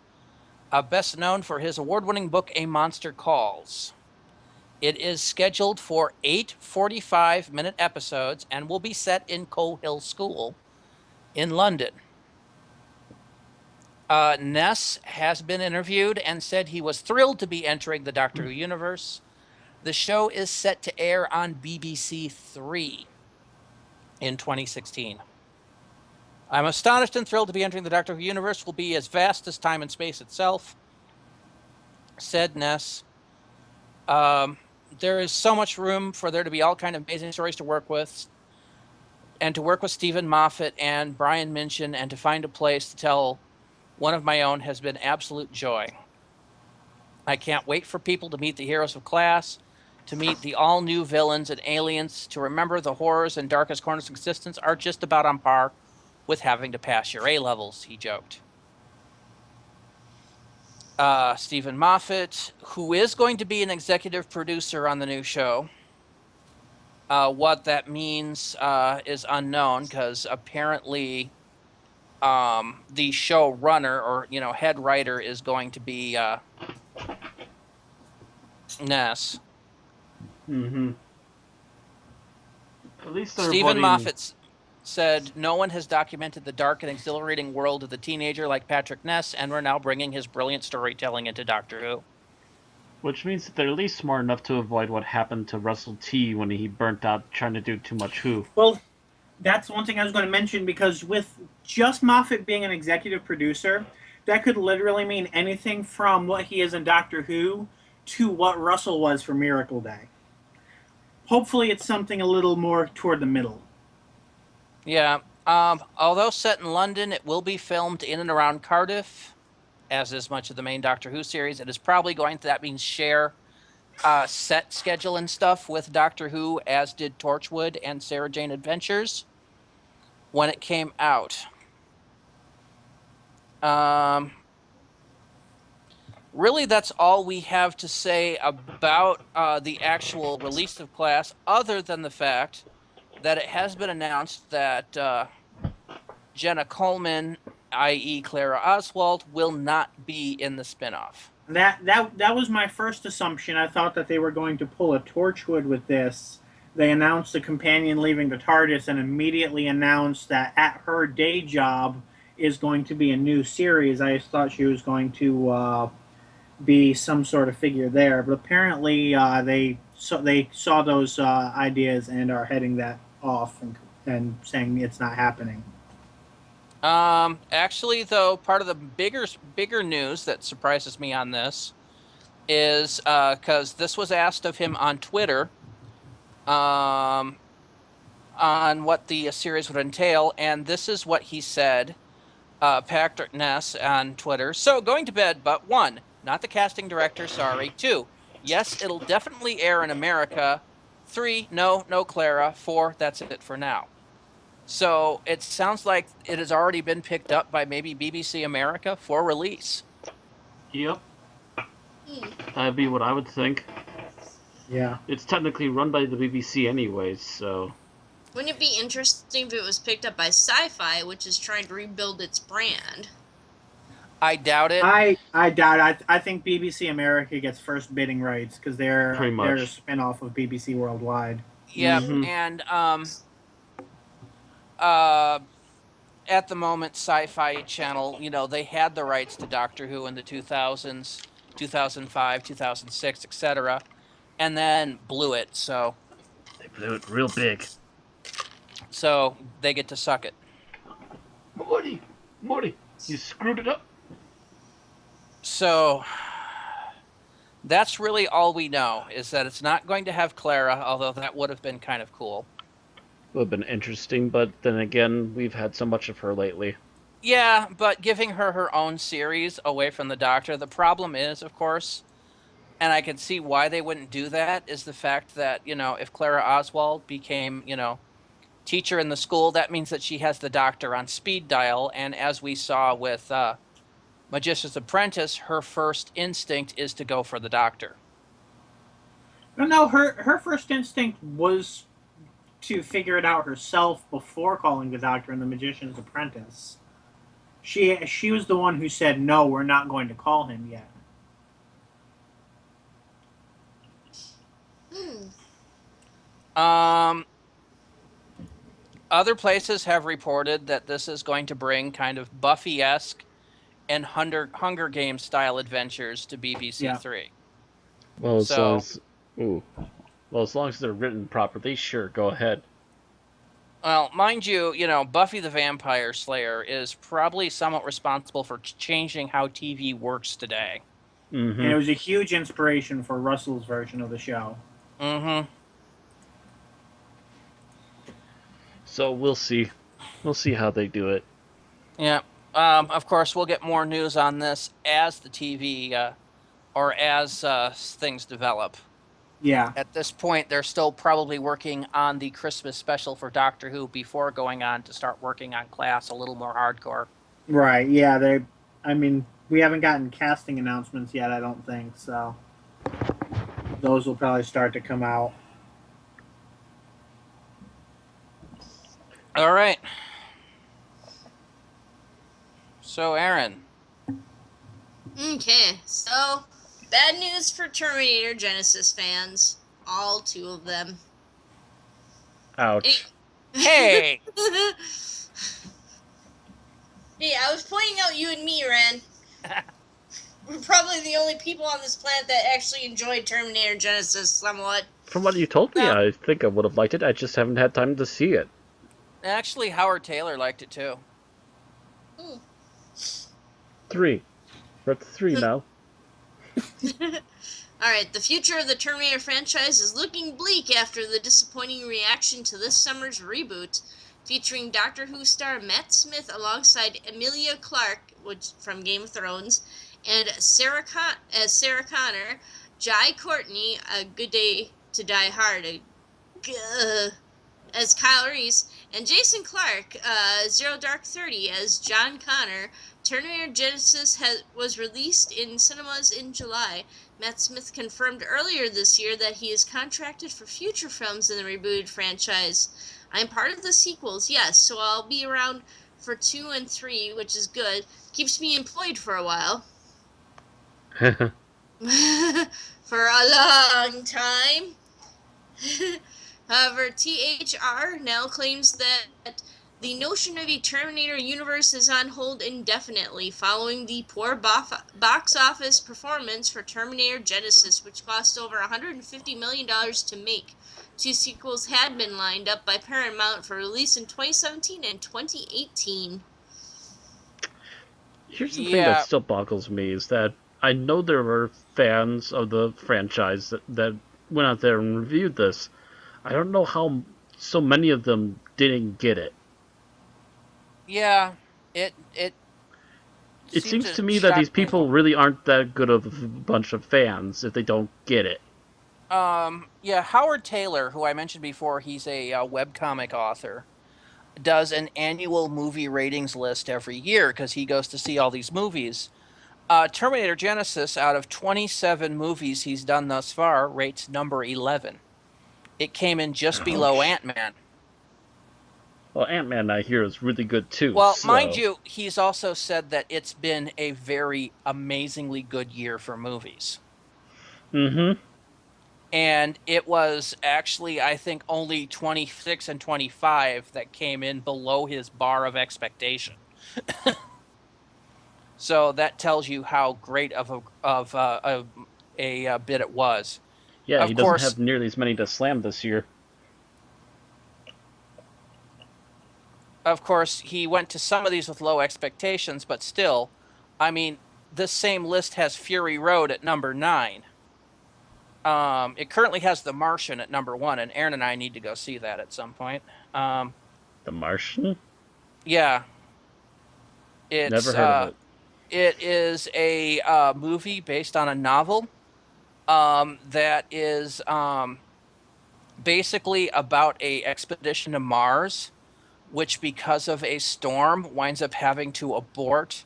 best known for his award-winning book A Monster Calls. It is scheduled for 8 45-minute episodes and will be set in Coe Hill School in London. Ness has been interviewed and said he was thrilled to be entering the Doctor Who universe. The show is set to air on BBC 3 in 2016. I'm astonished and thrilled to be entering the Doctor Who universe. Will be as vast as time and space itself, said Ness. There is so much room for there to be all kind of amazing stories to work with, and to work with Stephen Moffat and Brian Minchin, and to find a place to tell one of my own has been absolute joy. I can't wait for people to meet the heroes of Class, to meet the all-new villains and aliens, to remember the horrors and darkest corners of existence are just about on par with having to pass your A-levels, he joked. Stephen Moffat, who is going to be an executive producer on the new show. What that means is unknown, because apparently the showrunner, or head writer, is going to be Ness. Mm-hmm. At least Stephen Moffat said, "No one has documented the dark and exhilarating world of the teenager like Patrick Ness, and we're now bringing his brilliant storytelling into Doctor Who." Which means that they're at least smart enough to avoid what happened to Russell T when he burnt out trying to do too much Who. Well, that's one thing I was going to mention, because with just Moffat being an executive producer, that could literally mean anything from what he is in Doctor Who to what Russell was for Miracle Day. Hopefully it's something a little more toward the middle. Yeah. Although set in London, it will be filmed in and around Cardiff, as is much of the main Doctor Who series. It is probably going to, that means, share set schedule and stuff with Doctor Who, as did Torchwood and Sarah Jane Adventures when it came out. Really, that's all we have to say about the actual release of Class, other than the fact that it has been announced that Jenna Coleman, i.e. Clara Oswald, will not be in the spinoff. That was my first assumption. I thought that they were going to pull a Torchwood with this. They announced the companion leaving the TARDIS and immediately announced that at her day job is going to be a new series. I thought she was going to be some sort of figure there, but apparently they saw those ideas and are heading that off and saying it's not happening. Actually, though, part of the bigger news that surprises me on this is because this was asked of him on Twitter on what the series would entail, and this is what he said. Patrick Ness on Twitter. "So, going to bed, but 1, not the casting director, sorry. 2, yes, it'll definitely air in America. 3, no Clara. 4, that's it for now." So it sounds like it has already been picked up by maybe BBC America for release. Yep. That'd be what I would think. Yeah. It's technically run by the BBC anyways, so... Wouldn't it be interesting if it was picked up by Sci-Fi, which is trying to rebuild its brand? I doubt it. I doubt it. I think BBC America gets first bidding rights, because they're a spin-off of BBC Worldwide. Yeah, and at the moment, Sci-Fi Channel, they had the rights to Doctor Who in the 2000s, 2005, 2006, etc., and then blew it, so... They blew it real big. So, they get to suck it. Morty, you screwed it up. So, that's really all we know, is that it's not going to have Clara, although that would have been kind of cool. Would have been interesting, but then again, we've had so much of her lately. Yeah, but giving her own series away from the Doctor, the problem is, of course, and I can see why they wouldn't do that, is the fact that, if Clara Oswald became, teacher in the school. That means that she has the doctor on speed dial. And as we saw with Magician's Apprentice, her first instinct is to go for the doctor. No, her first instinct was to figure it out herself before calling the doctor in The Magician's Apprentice. She was the one who said, no, we're not going to call him yet. Other places have reported that this is going to bring kind of Buffy-esque and Hunger Games style adventures to BBC Three. Well, as long as they're written properly, sure, go ahead. Well, mind you, Buffy the Vampire Slayer is probably somewhat responsible for changing how TV works today. Mm-hmm. And it was a huge inspiration for Russell's version of the show. Mm-hmm. So we'll see. We'll see how they do it. Yeah. Of course, we'll get more news on this as the TV or as things develop. Yeah. At this point, they're still probably working on the Christmas special for Doctor Who before going on to start working on Class a little more hardcore. Right, yeah. We haven't gotten casting announcements yet, I don't think, so those will probably start to come out. All right. So, Aaron. Okay, so bad news for Terminator Genesis fans. All 2 of them. Ouch. Hey! Hey, I was pointing out you and me, Ren. We're probably the only people on this planet that actually enjoyed Terminator Genesis somewhat. From what you told me, I think I would have liked it. I just haven't had time to see it. Actually, Howard Taylor liked it too. 3. We're at 3 now. Alright, the future of the Terminator franchise is looking bleak after the disappointing reaction to this summer's reboot, featuring Doctor Who star Matt Smith alongside Emilia Clarke from Game of Thrones, and Sarah Connor, Jai Courtney, A Good Day to Die Hard, as Kyle Reese, and Jason Clarke, Zero Dark 30 as John Connor. Terminator Genesis was released in cinemas in July. Matt Smith confirmed earlier this year that he is contracted for future films in the rebooted franchise. I'm part of the sequels, yes, so I'll be around for 2 and 3, which is good. Keeps me employed for a while. For a long time. However, THR now claims that the notion of a Terminator universe is on hold indefinitely following the poor box office performance for Terminator Genesis, which cost over $150 million to make. 2 sequels had been lined up by Paramount for release in 2017 and 2018. Here's the thing that still boggles me, is that I know there were fans of the franchise that went out there and reviewed this. I don't know how so many of them didn't get it. Yeah, it seems to me that these people really aren't that good of a bunch of fans if they don't get it. Yeah, Howard Taylor, who I mentioned before, he's a webcomic author, does an annual movie ratings list every year because he goes to see all these movies. Terminator Genesis, out of 27 movies he's done thus far, rates number 11. It came in just below Ant-Man. Well, Ant-Man, I hear, is really good, too. Well, so. Mind you, he's also said that it's been a very amazingly good year for movies. Mm-hmm. And it was actually, I think, only 26 and 25 that came in below his bar of expectation. So that tells you how great of a bit it was. Yeah, of he course, doesn't have nearly as many to slam this year. Of course, he went to some of these with low expectations, but still, I mean, this same list has Fury Road at number 9. It currently has The Martian at number 1, and Aaron and I need to go see that at some point. The Martian? Yeah. It's, never heard of it. It is a movie based on a novel that is basically about a expedition to Mars, which because of a storm winds up having to abort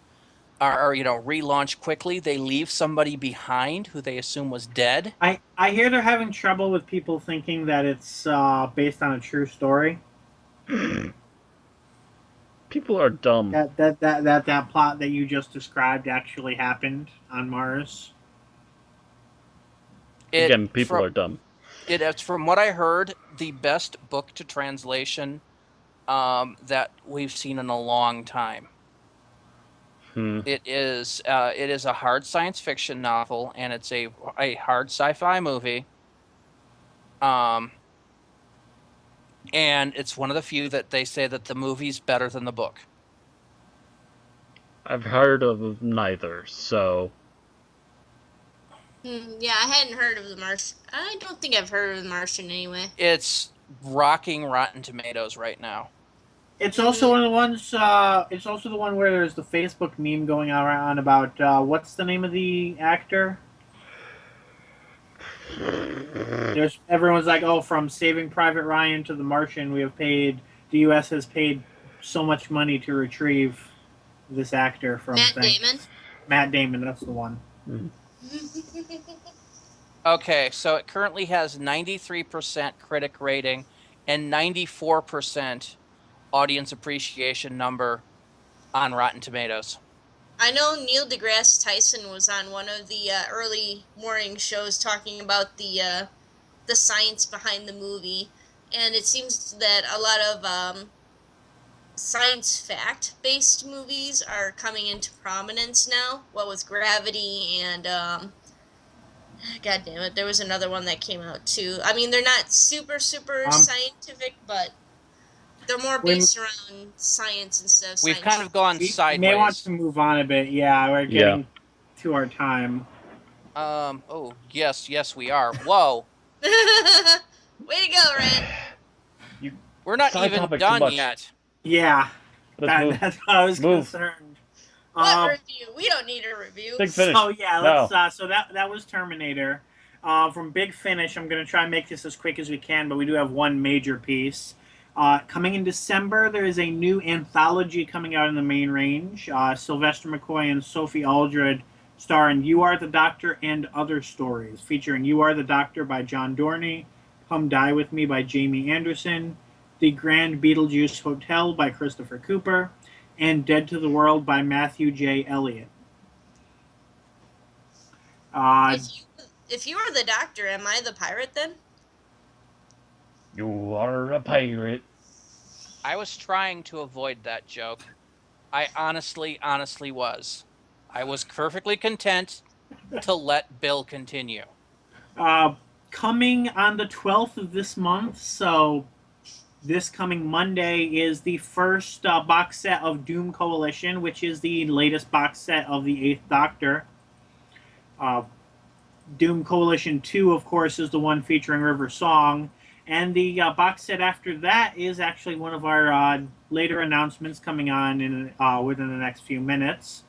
or relaunch quickly. They leave somebody behind who they assume was dead. I hear they're having trouble with people thinking that it's based on a true story. People are dumb. That plot that you just described actually happened on Mars. Again, people are dumb. It's from what I heard, the best book to translation that we've seen in a long time. It is a hard science fiction novel, and it's a hard sci-fi movie. And it's one of the few that they say that the movie's better than the book. I've heard of neither, so... Yeah, I hadn't heard of The Martian. I don't think I've heard of The Martian anyway. It's rocking Rotten Tomatoes right now. It's also one of the ones. It's also the one where there's the Facebook meme going around about what's the name of the actor. Everyone's like, oh, from Saving Private Ryan to The Martian, the U.S. has paid so much money to retrieve this actor from Damon. Matt Damon, that's the one. Okay, so it currently has 93% critic rating and 94% audience appreciation number on Rotten Tomatoes. I know Neil deGrasse Tyson was on one of the early morning shows talking about the science behind the movie, and it seems that a lot of science fact-based movies are coming into prominence now. What with Gravity and God damn it, there was another one that came out too. I mean, they're not super scientific, but they're more based around science instead of We've kind of gone sideways. We may want to move on a bit. Yeah, we're getting to our time. Oh, yes, we are. Whoa. Way to go, Red. We're not even done yet. Yeah, that's what I was concerned. What review? We don't need a review. Big Finish. So yeah, let's. So that was Terminator. From Big Finish, I'm going to try and make this as quick as we can, but we do have one major piece. Coming in December, there is a new anthology coming out in the main range. Sylvester McCoy and Sophie Aldred star in You Are the Doctor and Other Stories, featuring You Are the Doctor by John Dorney, Come Die With Me by Jamie Anderson, The Grand Beetlejuice Hotel by Christopher Cooper, and Dead to the World by Matthew J. Elliott. If you are the Doctor, am I the pirate then? You are a pirate. I was trying to avoid that joke. I honestly was. I was perfectly content to let Bill continue. Coming on the 12th of this month, so this coming Monday, is the first box set of Doom Coalition, which is the latest box set of the 8th Doctor. Doom Coalition 2, of course, is the one featuring River Song. And the box set after that is actually one of our later announcements coming on within the next few minutes.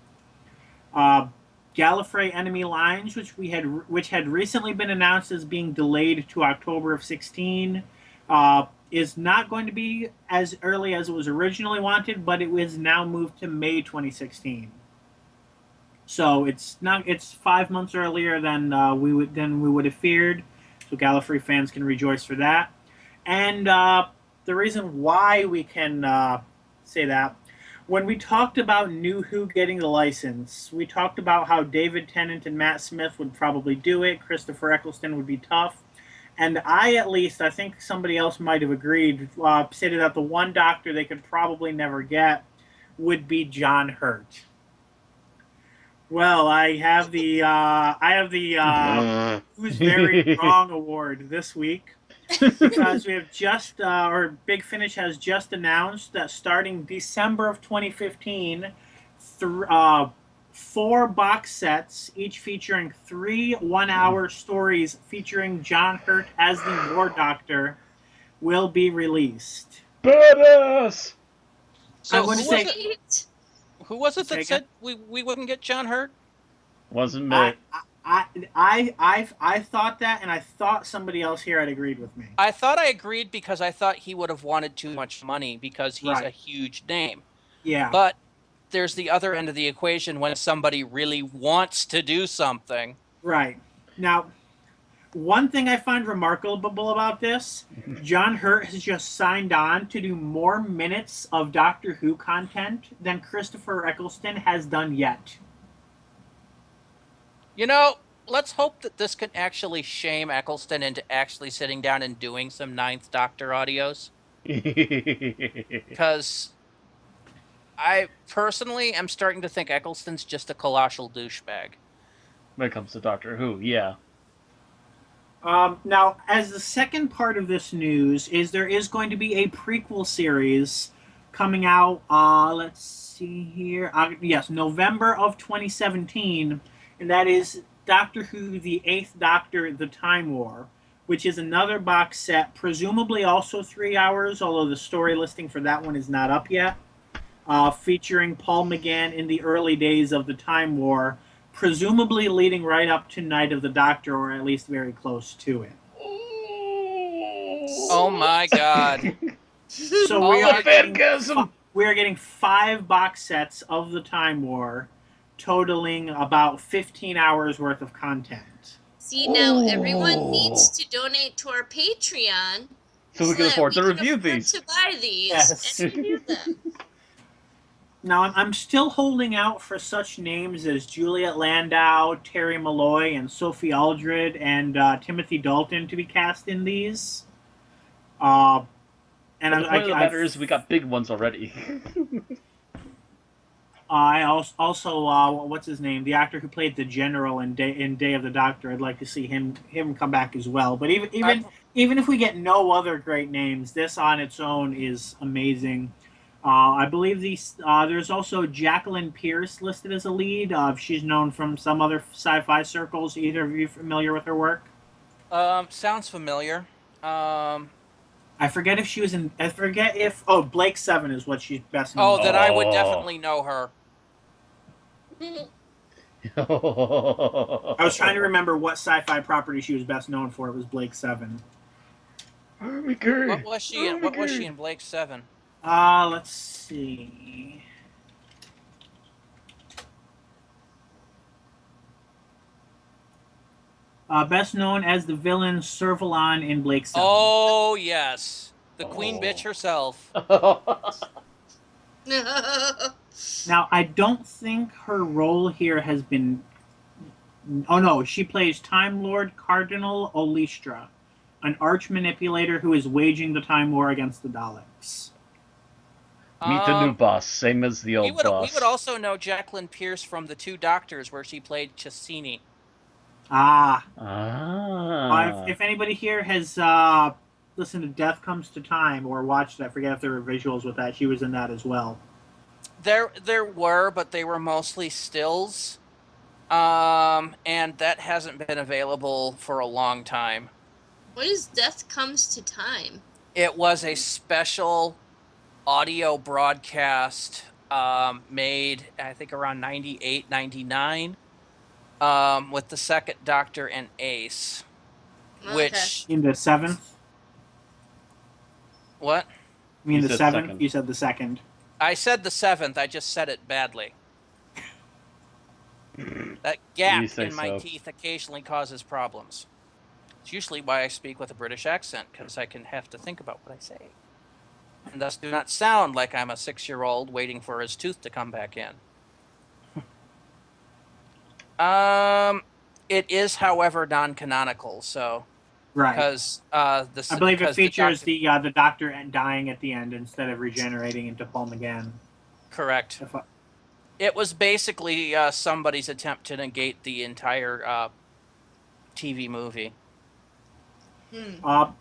Gallifrey Enemy Lines, which had recently been announced as being delayed to October of 16, is not going to be as early as it was originally wanted, but it is now moved to May 2016. So it's 5 months earlier than we would have feared. So Gallifrey fans can rejoice for that. And the reason why we can say that, when we talked about New Who getting the license, we talked about how David Tennant and Matt Smith would probably do it. Christopher Eccleston would be tough. And I think somebody else might have agreed, stated that the one Doctor they could probably never get would be John Hurt. Well, I have the Who's Very Wrong award this week, because we have Big Finish has just announced that starting December of 2015, 4 box sets, each featuring 3 one-hour stories featuring John Hurt as the War Doctor, will be released. Badass! So who was it that said we wouldn't get John Hurt? Wasn't me. I thought that, and I thought somebody else here had agreed with me. I thought I agreed because I thought he would have wanted too much money because he's a Right. huge name. Yeah. But there's the other end of the equation when somebody really wants to do something. Right. Now, one thing I find remarkable about this, John Hurt has just signed on to do more minutes of Doctor Who content than Christopher Eccleston has done yet. You know, let's hope that this can actually shame Eccleston into actually sitting down and doing some Ninth Doctor audios. Because I personally am starting to think Eccleston's just a colossal douchebag. When it comes to Doctor Who, yeah. Now, as the second part of this news is there is going to be a prequel series coming out, let's see here, yes, November of 2017, and that is Doctor Who, the Eighth Doctor, The Time War, which is another box set, presumably also 3 hours, although the story listing for that one is not up yet, featuring Paul McGann in the early days of the Time War, presumably leading right up to Night of the Doctor, or at least very close to it. Oh my god. So we are getting 5 box sets of the Time War, totaling about 15 hours worth of content. See, now everyone needs to donate to our Patreon So we can afford to review afford these. to buy these Yes. and review them. Now, I'm still holding out for such names as Juliet Landau, Terry Malloy, and Sophie Aldred, and Timothy Dalton to be cast in these. And The point of the matter is we got big ones already. I also what's his name? The actor who played the General in Day of the Doctor. I'd like to see him come back as well. But even if we get no other great names, this on its own is amazing. I believe there's also Jacqueline Pierce listed as a lead. She's known from some other sci-fi circles. Either of you familiar with her work? Sounds familiar. I forget if she was in. I forget if. Oh, Blake 7 is what she's best known. Oh, then I would definitely know her. I was trying to remember what sci-fi property she was best known for. It was Blake 7. What was she in? What was she in Blake 7? Let's see. Best known as the villain Servalon in Blake 7. Oh, yes. The queen bitch herself. Now, I don't think her role here has been... Oh, no. She plays Time Lord Cardinal Olistra, an arch manipulator who is waging the Time War against the Daleks. Meet the new boss, same as the old boss. We would also know Jacqueline Pierce from The Two Doctors, where she played Cassini. If anybody here has listened to Death Comes to Time or watched it, I forget if there were visuals with that, she was in that as well. There were, but they were mostly stills. And that hasn't been available for a long time. What is Death Comes to Time? It was a special audio broadcast made, I think, around 98, 99, with the Second Doctor and Ace. Okay. Which... In the 7th? What? You mean You the said 7th? second. You said the 2nd. I said the 7th, I just said it badly. That gap You say in my so. teeth occasionally causes problems. It's usually why I speak with a British accent, because I can have to think about what I say. And thus do not sound like I'm a 6-year-old waiting for his tooth to come back in. It is, however, non-canonical, so... Right. Because I believe it features the Doctor dying at the end instead of regenerating into Paul McGann. Correct. It was basically somebody's attempt to negate the entire TV movie. Now,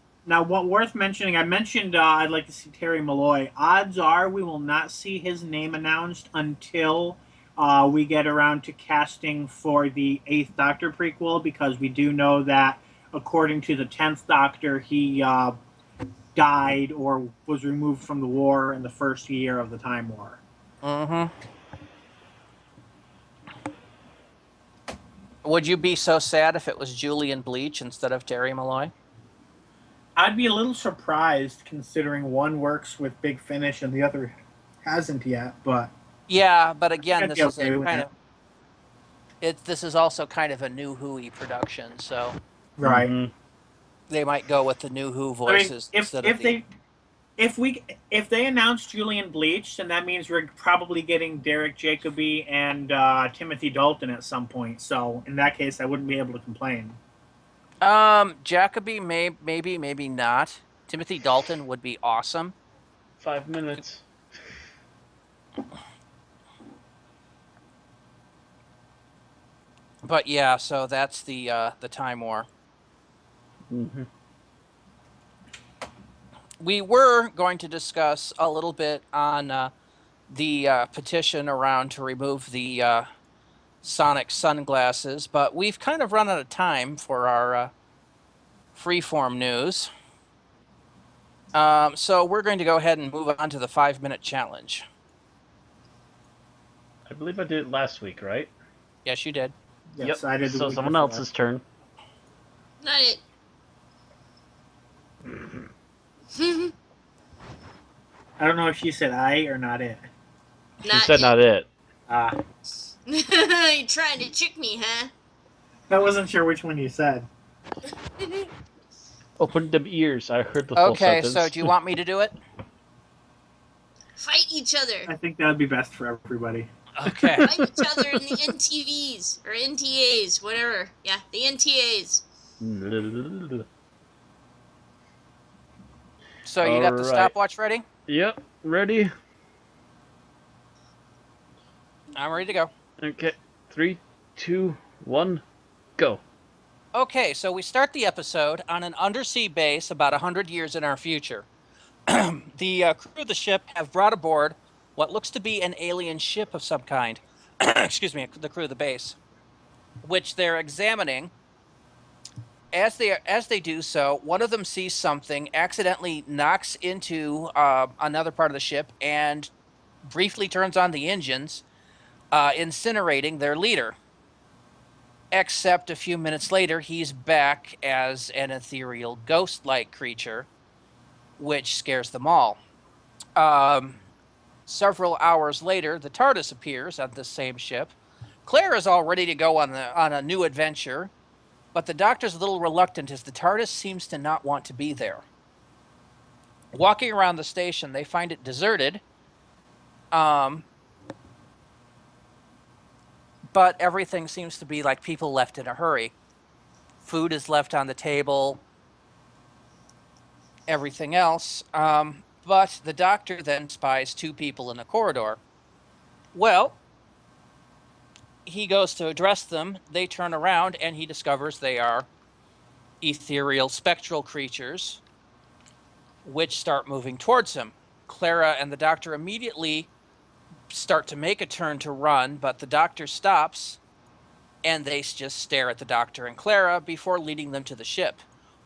what worth mentioning, I mentioned I'd like to see Terry Malloy. Odds are we will not see his name announced until we get around to casting for the 8th Doctor prequel, because we do know that, according to the 10th Doctor, he died or was removed from the war in the first year of the Time War. Would you be so sad if it was Julian Bleach instead of Terry Malloy? I'd be a little surprised considering one works with Big Finish and the other hasn't yet, but Yeah, but again, I'd this be is okay a with kind that. of this is also kind of a new Who production, so right. Mhm. they might go with the new Who I mean, voices if instead of the. if they announce Julian Bleach, then that means we're probably getting Derek Jacobi and Timothy Dalton at some point. So in that case, I wouldn't be able to complain. Jacoby maybe not. Timothy Dalton would be awesome. 5 minutes. But yeah, so that's the Time War. Mm-hmm. We were going to discuss a little bit on the petition around to remove the Sonic sunglasses, but we've kind of run out of time for our freeform news. So we're going to go ahead and move on to the 5-minute challenge. I believe I did it last week, right? Yes, you did. Yes, Yep. I did. The So week someone before. else's turn. Not it. I don't know if she said I or not it. She said not it. You're trying to trick me, huh? I wasn't sure which one you said. Open them ears. I heard the full Okay, sentence. so do you want me to do it? Fight each other. I think that would be best for everybody. Okay. Fight each other in the NTVs or NTAs, whatever. Yeah, the NTAs. So you got the Alright. stopwatch ready? Yep. Ready? I'm ready to go. Okay. 3, 2, 1, go. Okay, so we start the episode on an undersea base about 100 years in our future. The crew of the ship have brought aboard what looks to be an alien ship of some kind. Excuse me, the crew of the base, which they're examining. As they do so, one of them sees something, accidentally knocks into another part of the ship, and briefly turns on the engines, incinerating their leader. Except a few minutes later, he's back as an ethereal ghost-like creature, which scares them all. Several hours later, the TARDIS appears on this same ship. Claire is all ready to go on a new adventure, but the Doctor's a little reluctant as the TARDIS seems to not want to be there. Walking around the station, they find it deserted. But everything seems to be like people left in a hurry. Food is left on the table, everything else. But the Doctor then spies two people in the corridor. Well, he goes to address them. They turn around, and he discovers they are ethereal spectral creatures, which start moving towards him. Clara and the Doctor immediately start to make a turn to run, but the Doctor stops, and they just stare at the Doctor and Clara before leading them to the ship.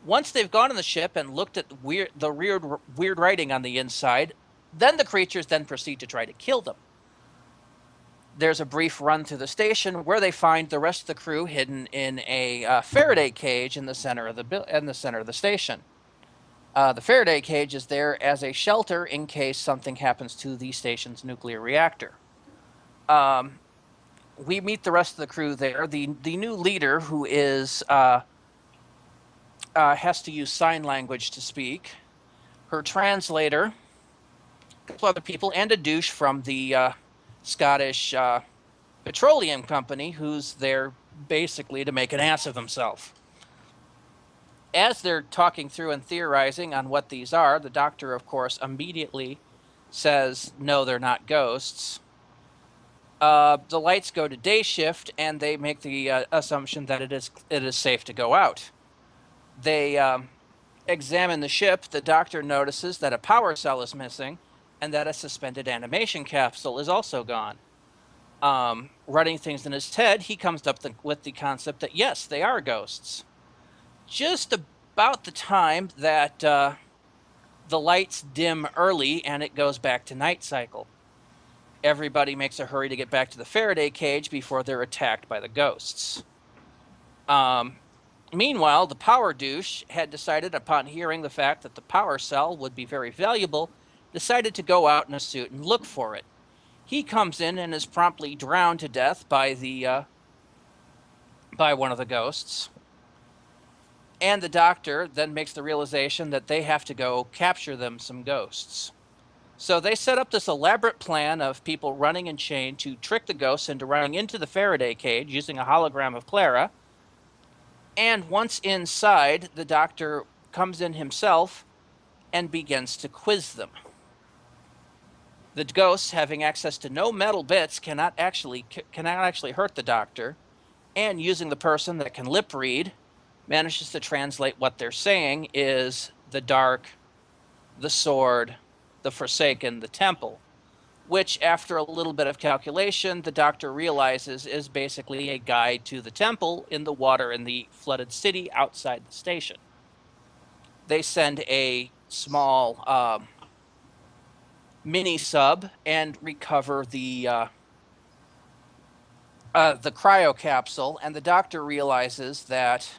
Once they've gone in the ship and looked at the weird writing on the inside, then the creatures then proceed to try to kill them. There's a brief run through the station where they find the rest of the crew hidden in a Faraday cage in the center of the station. The Faraday cage is there as a shelter in case something happens to the station's nuclear reactor. We meet the rest of the crew there. The new leader, who is has to use sign language to speak. Her translator, a couple other people, and a douche from the Scottish Petroleum Company, who's there basically to make an ass of himself. As they're talking through and theorizing on what these are, the Doctor, of course, immediately says, no, they're not ghosts. The lights go to day shift, and they make the assumption that it is safe to go out. They examine the ship. The Doctor notices that a power cell is missing, and that a suspended animation capsule is also gone. Running things in his head, he comes up with the concept that, yes, they are ghosts. Just about the time that the lights dim early and it goes back to night cycle. Everybody makes a hurry to get back to the Faraday cage before they're attacked by the ghosts. Meanwhile, the power douche had decided, upon hearing the fact that the power cell would be very valuable, decided to go out in a suit and look for it. He comes in and is promptly drowned to death by one of the ghosts. And the doctor then makes the realization that they have to go capture them some ghosts. So they set up this elaborate plan of people running in chain to trick the ghosts into running into the Faraday cage using a hologram of Clara. And once inside, the doctor comes in himself and begins to quiz them. The ghosts, having access to no metal bits, cannot actually hurt the doctor, and using the person that can lip read, manages to translate what they're saying is the dark, the sword, the forsaken, the temple, which after a little bit of calculation, the doctor realizes is basically a guide to the temple in the water in the flooded city outside the station. They send a small mini sub and recover the cryo capsule, and the doctor realizes that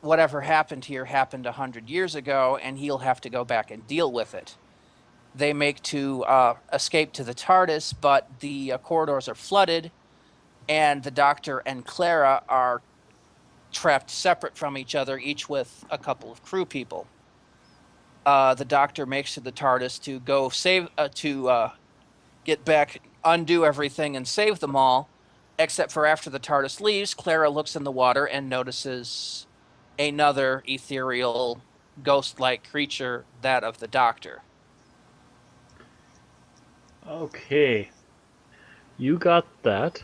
whatever happened here happened 100 years ago, and he'll have to go back and deal with it. They make to escape to the TARDIS, but the corridors are flooded, and the Doctor and Clara are trapped separate from each other, each with a couple of crew people. The Doctor makes to the TARDIS to go get back, undo everything, and save them all, except for after the TARDIS leaves, Clara looks in the water and notices another ethereal, ghost-like creature, that of the Doctor. Okay. You got that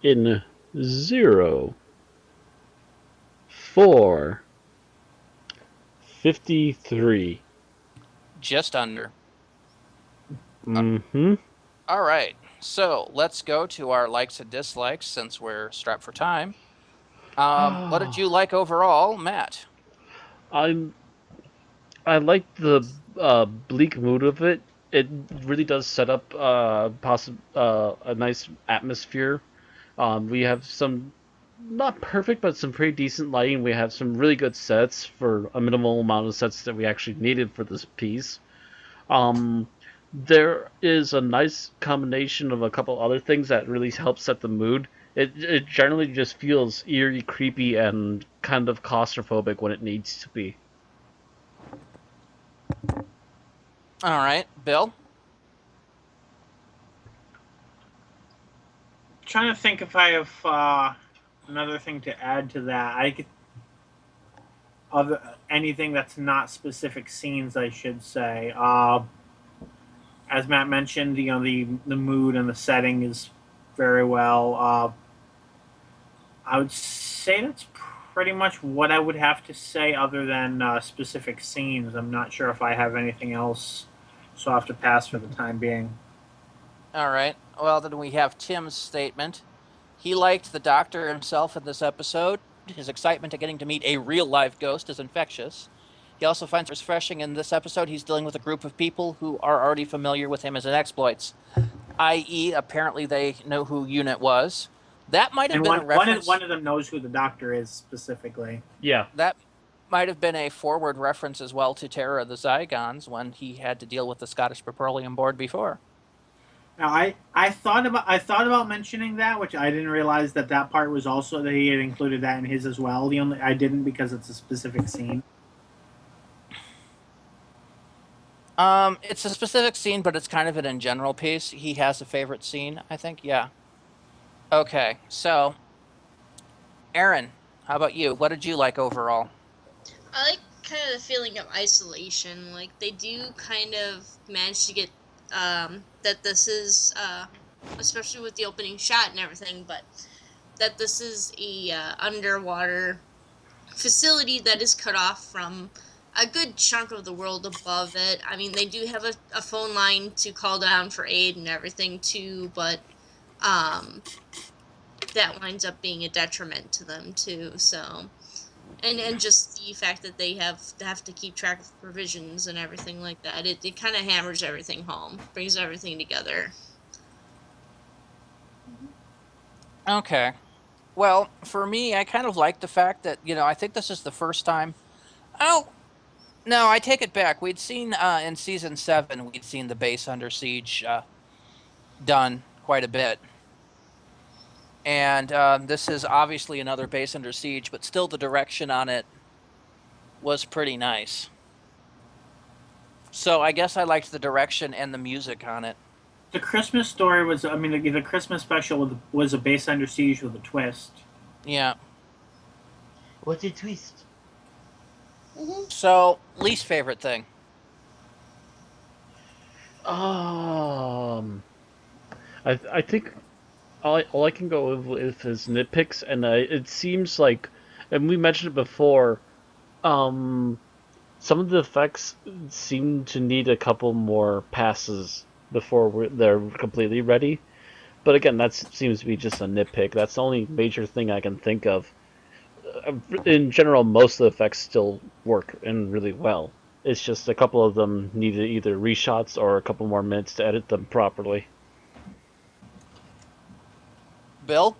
in 0, 4, 53. Just under. Mm-hmm. All right. So let's go to our likes and dislikes since we're strapped for time. What did you like overall, Matt? I like the bleak mood of it. It really does set up a nice atmosphere. We have some not perfect, but some pretty decent lighting. We have some really good sets for a minimal amount of sets that we actually needed for this piece. There is a nice combination of a couple other things that really help set the mood. It generally just feels eerie, creepy, and kind of claustrophobic when it needs to be. All right, Bill? Trying to think if I have another thing to add to that. I could anything that's not specific scenes, I should say. As Matt mentioned, the mood and the setting is very well. I would say that's pretty much what I would have to say, other than specific scenes. I'm not sure if I have anything else, so I'll have to pass for the time being. All right. Well, then we have Tim's statement. He liked the Doctor himself in this episode. His excitement at getting to meet a real live ghost is infectious. He also finds it refreshing in this episode he's dealing with a group of people who are already familiar with him as an exploits, i.e., apparently they know who Unit was. That might have been a reference. One of them knows who the Doctor is specifically. Yeah. That might have been a forward reference as well to Terror of the Zygons when he had to deal with the Scottish Petroleum Board before. Now, I thought about mentioning that, which I didn't realize that part was also that he had included that in his as well. I didn't because it's a specific scene. It's a specific scene, but it's kind of an in general piece. He has a favorite scene, I think. Yeah. Okay, so Aaron, how about you? What did you like overall? I like kind of the feeling of isolation. Like, they do kind of manage to get that this is, especially with the opening shot and everything, but that this is a underwater facility that is cut off from a good chunk of the world above it. I mean, they do have a phone line to call down for aid and everything too, but that winds up being a detriment to them too. So, and just the fact that they have to keep track of provisions and everything like that, it kind of hammers everything home, brings everything together. Okay. Well, for me, I kind of like the fact that, I think this is the first time. Oh, no, I take it back. We'd seen in season 7, we'd seen the base under siege done quite a bit. And this is obviously another base under siege, but still the direction on it was pretty nice. So I guess I liked the direction and the music on it. The Christmas story was, I mean, the Christmas special was a base under siege with a twist. Yeah. What's a twist? So, least favorite thing. I think all I can go with is nitpicks, and it seems like, and we mentioned it before, some of the effects seem to need a couple more passes before they're completely ready. But again, that seems to be just a nitpick. That's the only major thing I can think of. In general, most of the effects still work and really well. It's just a couple of them needed either reshots or a couple more minutes to edit them properly. Bill?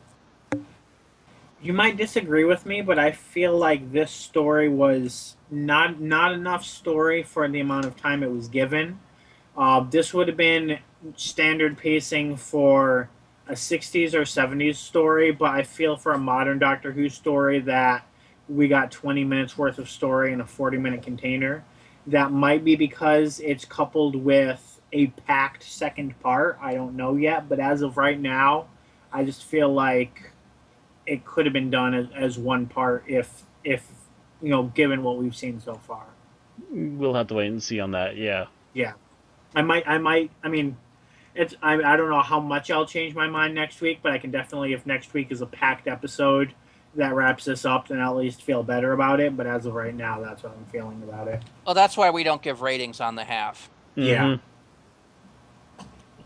You might disagree with me, but I feel like this story was not enough story for the amount of time it was given. This would have been standard pacing for a 60s or 70s story, but I feel for a modern Doctor Who story that we got 20 minutes worth of story in a 40-minute container. That might be because it's coupled with a packed second part. I don't know yet, but as of right now, I just feel like it could have been done as one part if given what we've seen so far. We'll have to wait and see on that. Yeah. Yeah. I mean, I don't know how much I'll change my mind next week, but I can definitely, if next week is a packed episode that wraps this up, then I'll at least feel better about it. But as of right now, that's what I'm feeling about it. Well, that's why we don't give ratings on the half. Yeah.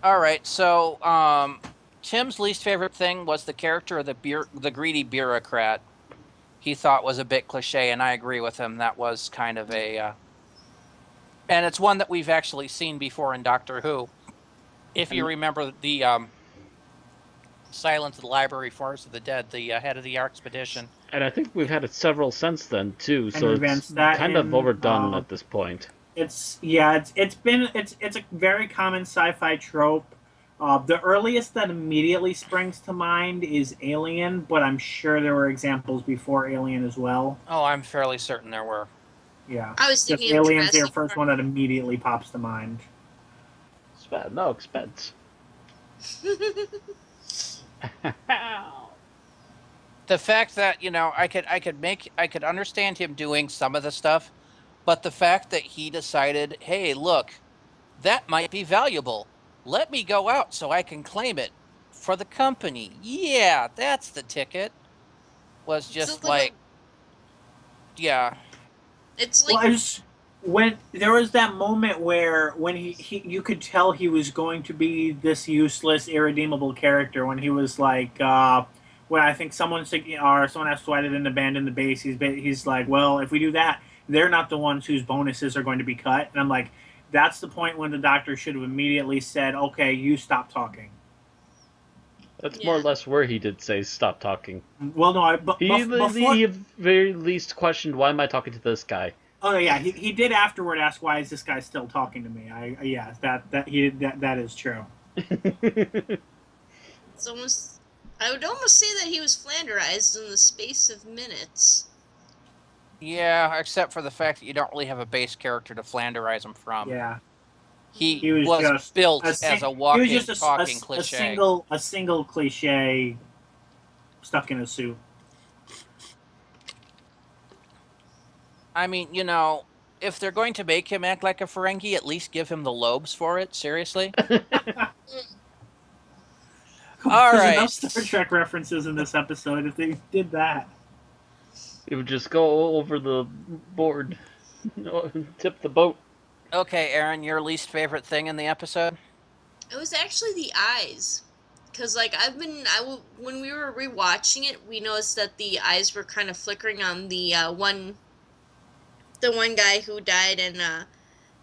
All right, so Tim's least favorite thing was the character of the greedy bureaucrat. He thought was a bit cliche, and I agree with him. That was kind of a... and it's one that we've actually seen before in Doctor Who. If you remember the Silence of the Library, Forest of the Dead, the head of the expedition. And I think we've had it several since then, too, so it's kind of overdone at this point. It's a very common sci-fi trope. The earliest that immediately springs to mind is Alien, but I'm sure there were examples before Alien as well. Oh, I'm fairly certain there were. Yeah. I was thinking Alien's Alien's the first one that immediately pops to mind. No expense. The fact that, I could understand him doing some of the stuff, but the fact that he decided, hey, look, that might be valuable. Let me go out so I can claim it for the company. Yeah, that's the ticket. Was just yeah. It's like... Well, when there was that moment where when he you could tell he was going to be this useless, irredeemable character when he was like, when I think someone asked why they didn't abandon the base, he's like, well, if we do that, they're not the ones whose bonuses are going to be cut. And I'm like, that's the point when the Doctor should have immediately said, okay, you stop talking. That's more or less where he did say stop talking. Well, no, he at very least questioned, why am I talking to this guy? Oh yeah, he did afterward ask, why is this guy still talking to me? That is true. It's almost, I would almost say that he was flanderized in the space of minutes. Yeah, except for the fact that you don't really have a base character to flanderize him from. Yeah. He was just built as a walking, talking cliche. A single cliche stuck in a suit. I mean, if they're going to make him act like a Ferengi, at least give him the lobes for it. Seriously? All right. Enough Star Trek references in this episode if they did that. It would just go over the board, tip the boat. Okay, Aaron, your least favorite thing in the episode? It was actually the eyes. Because, when we were rewatching it, we noticed that the eyes were kind of flickering on the one guy who died, and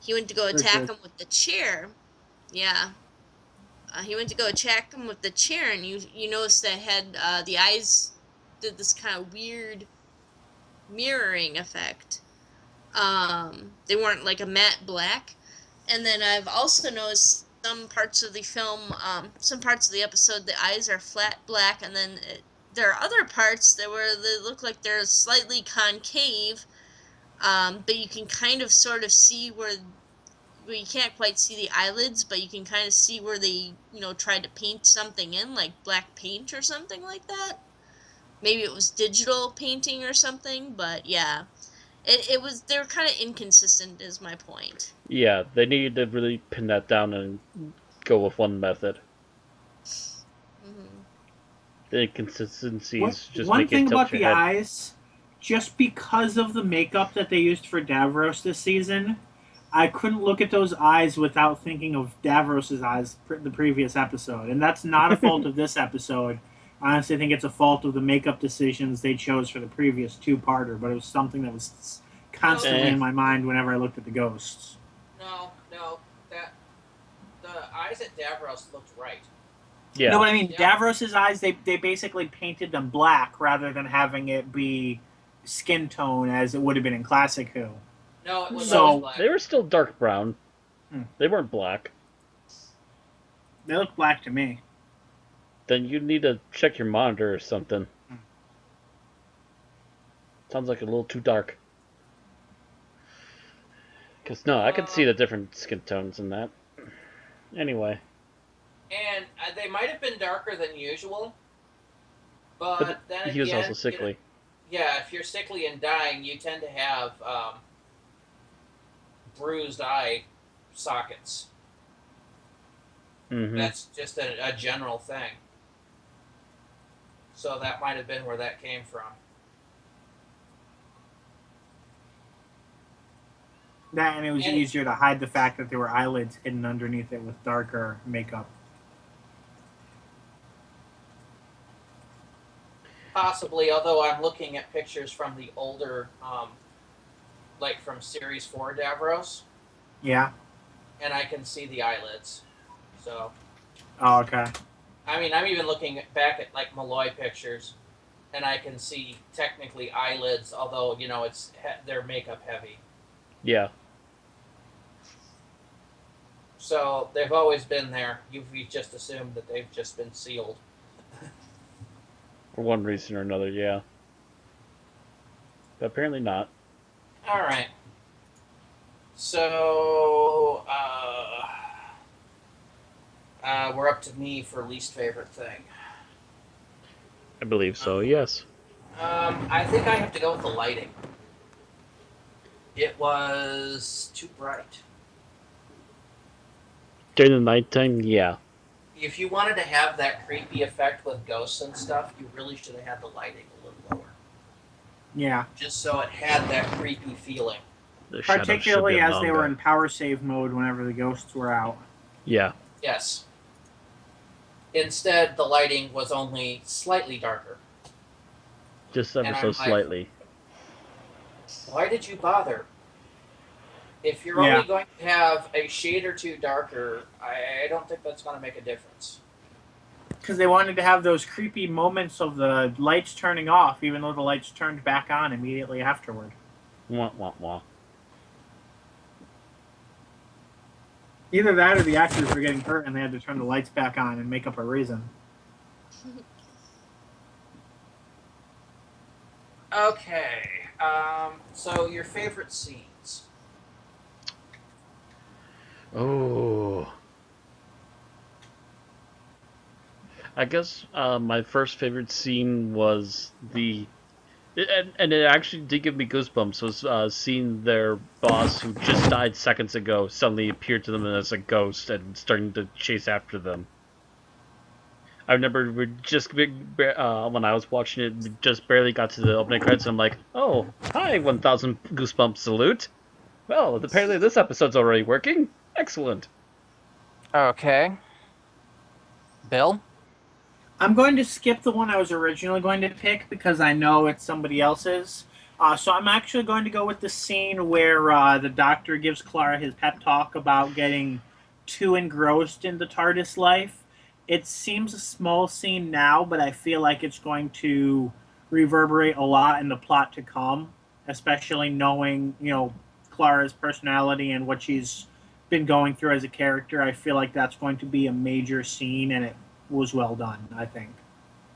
he went to go attack him with the chair. Yeah. He went to go attack him with the chair, and you noticed that had the eyes did this kind of weird mirroring effect. They weren't like a matte black. And then I've also noticed some parts of the film, some parts of the episode, the eyes are flat black, and then there are other parts that where they look like they're slightly concave, but you can kind of sort of see where you can't quite see the eyelids, but you can kind of see where they, tried to paint something in, like black paint or something like that. Maybe it was digital painting or something, but yeah. It was, they were kind of inconsistent is my point. Yeah, they needed to really pin that down and go with one method. Mm-hmm. The inconsistencies just one make thing it tilt about your the head. eyes, just because of the makeup that they used for Davros this season, I couldn't look at those eyes without thinking of Davros's eyes the previous episode. And that's not a fault of this episode. I honestly think it's a fault of the makeup decisions they chose for the previous two-parter, but it was something that was constantly in my mind whenever I looked at the ghosts. No, that the eyes at Davros looked right. Yeah. No, but I mean, Yeah. Davros's eyes, they basically painted them black rather than having it be skin tone as it would have been in Classic Who. No, it was So- always black. They were still dark brown. Hmm. They weren't black. They look black to me. Then you need to check your monitor or something. Sounds like a little too dark. Because, no, I could see the different skin tones in that. Anyway. And they might have been darker than usual. But then again, he was also sickly. Yeah, if you're sickly and dying, you tend to have bruised eye sockets. Mm-hmm. That's just a general thing. So that might have been where that came from. That, and it was And- easier to hide the fact that there were eyelids hidden underneath it with darker makeup. Possibly, although I'm looking at pictures from the older, like from Series 4 Davros, Yeah? and I can see the eyelids. So, Oh, okay. I mean, I'm even looking back at like Malloy pictures, and I can see technically eyelids, although, it's they're makeup heavy. Yeah. So they've always been there. You've just assumed that they've just been sealed. For one reason or another, yeah. But apparently not. All right. So, we're up to me for least favorite thing. I believe so, yes. I think I have to go with the lighting. It was too bright. During the nighttime, yeah. If you wanted to have that creepy effect with ghosts and stuff, you really should have had the lighting a little lower. Yeah. Just so it had that creepy feeling. The shadows should Particularly be as they were longer. in power save mode whenever the ghosts were out. Yeah. Yes. Instead, the lighting was only slightly darker. Just ever And so I'm like- slightly. Why did you bother? If you're Yeah. only going to have a shade or two darker, I don't think that's going to make a difference. Because they wanted to have those creepy moments of the lights turning off, even though the lights turned back on immediately afterward. Wah, wah, wah. Either that or the actors were getting hurt and they had to turn the lights back on and make up a reason. Okay. So your favorite scenes? Oh. I guess my first favorite scene was and it actually did give me goosebumps, was seeing their boss, who just died seconds ago, suddenly appeared to them as a ghost and starting to chase after them. I remember when I was watching it, we just barely got to the opening credits, and I'm like, oh, hi, 1000 goosebumps salute. Well, apparently this episode's already working. Excellent. Okay. Bill? I'm going to skip the one I was originally going to pick because I know it's somebody else's. So I'm actually going to go with the scene where the doctor gives Clara his pep talk about getting too engrossed in the TARDIS life. It seems a small scene now, but I feel like it's going to reverberate a lot in the plot to come, especially knowing, Clara's personality and what she's been going through as a character. I feel like that's going to be a major scene, and it was well done, I think.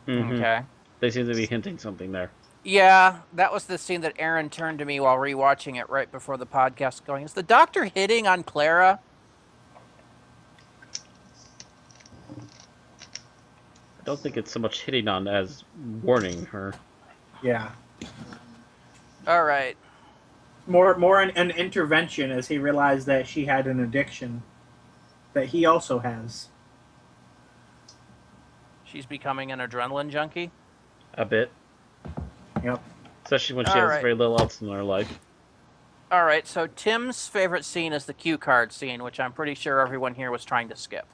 Mm-hmm. Okay. They seem to be hinting something there. Yeah, that was the scene that Aaron turned to me while rewatching it right before the podcast going, is the doctor hitting on Clara? I don't think it's so much hitting on as warning her. Yeah. All right. More an intervention as he realized that she had an addiction that he also has. She's becoming an adrenaline junkie? A bit. Yep. Especially when she All has right. very little else in her life. All right, so Tim's favorite scene is the cue card scene, which I'm pretty sure everyone here was trying to skip.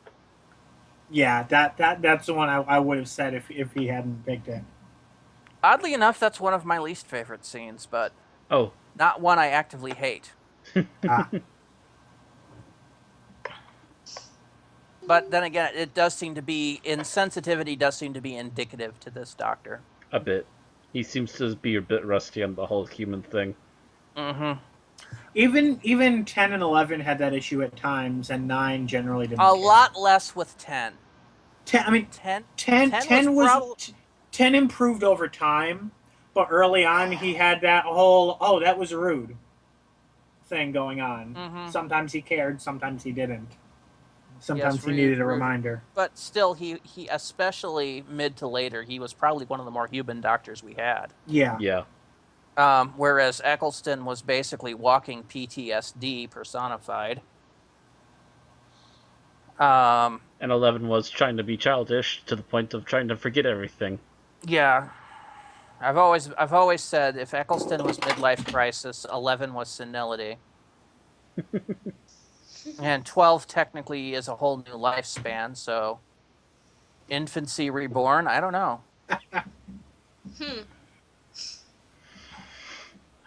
Yeah, that's the one I would have said if he hadn't picked it. Oddly enough, that's one of my least favorite scenes, but Oh. not one I actively hate. But then again, it does seem to be, insensitivity does seem to be indicative to this doctor. A bit. He seems to be a bit rusty on the whole human thing. Mm-hmm. Even 10 and 11 had that issue at times, and 9 generally didn't. A lot less with 10. 10, I mean, 10 was 10 improved over time, but early on he had that whole, that was rude thing going on. Mm-hmm. Sometimes he cared, sometimes he didn't. Sometimes Yes, he needed a rude. reminder. But still, he especially mid to later, he was probably one of the more human doctors we had. Yeah. Yeah. Whereas Eccleston was basically walking PTSD personified. And 11 was trying to be childish to the point of trying to forget everything. Yeah. I've always said if Eccleston was midlife crisis, 11 was senility. And 12 technically is a whole new lifespan, so infancy reborn, I don't know.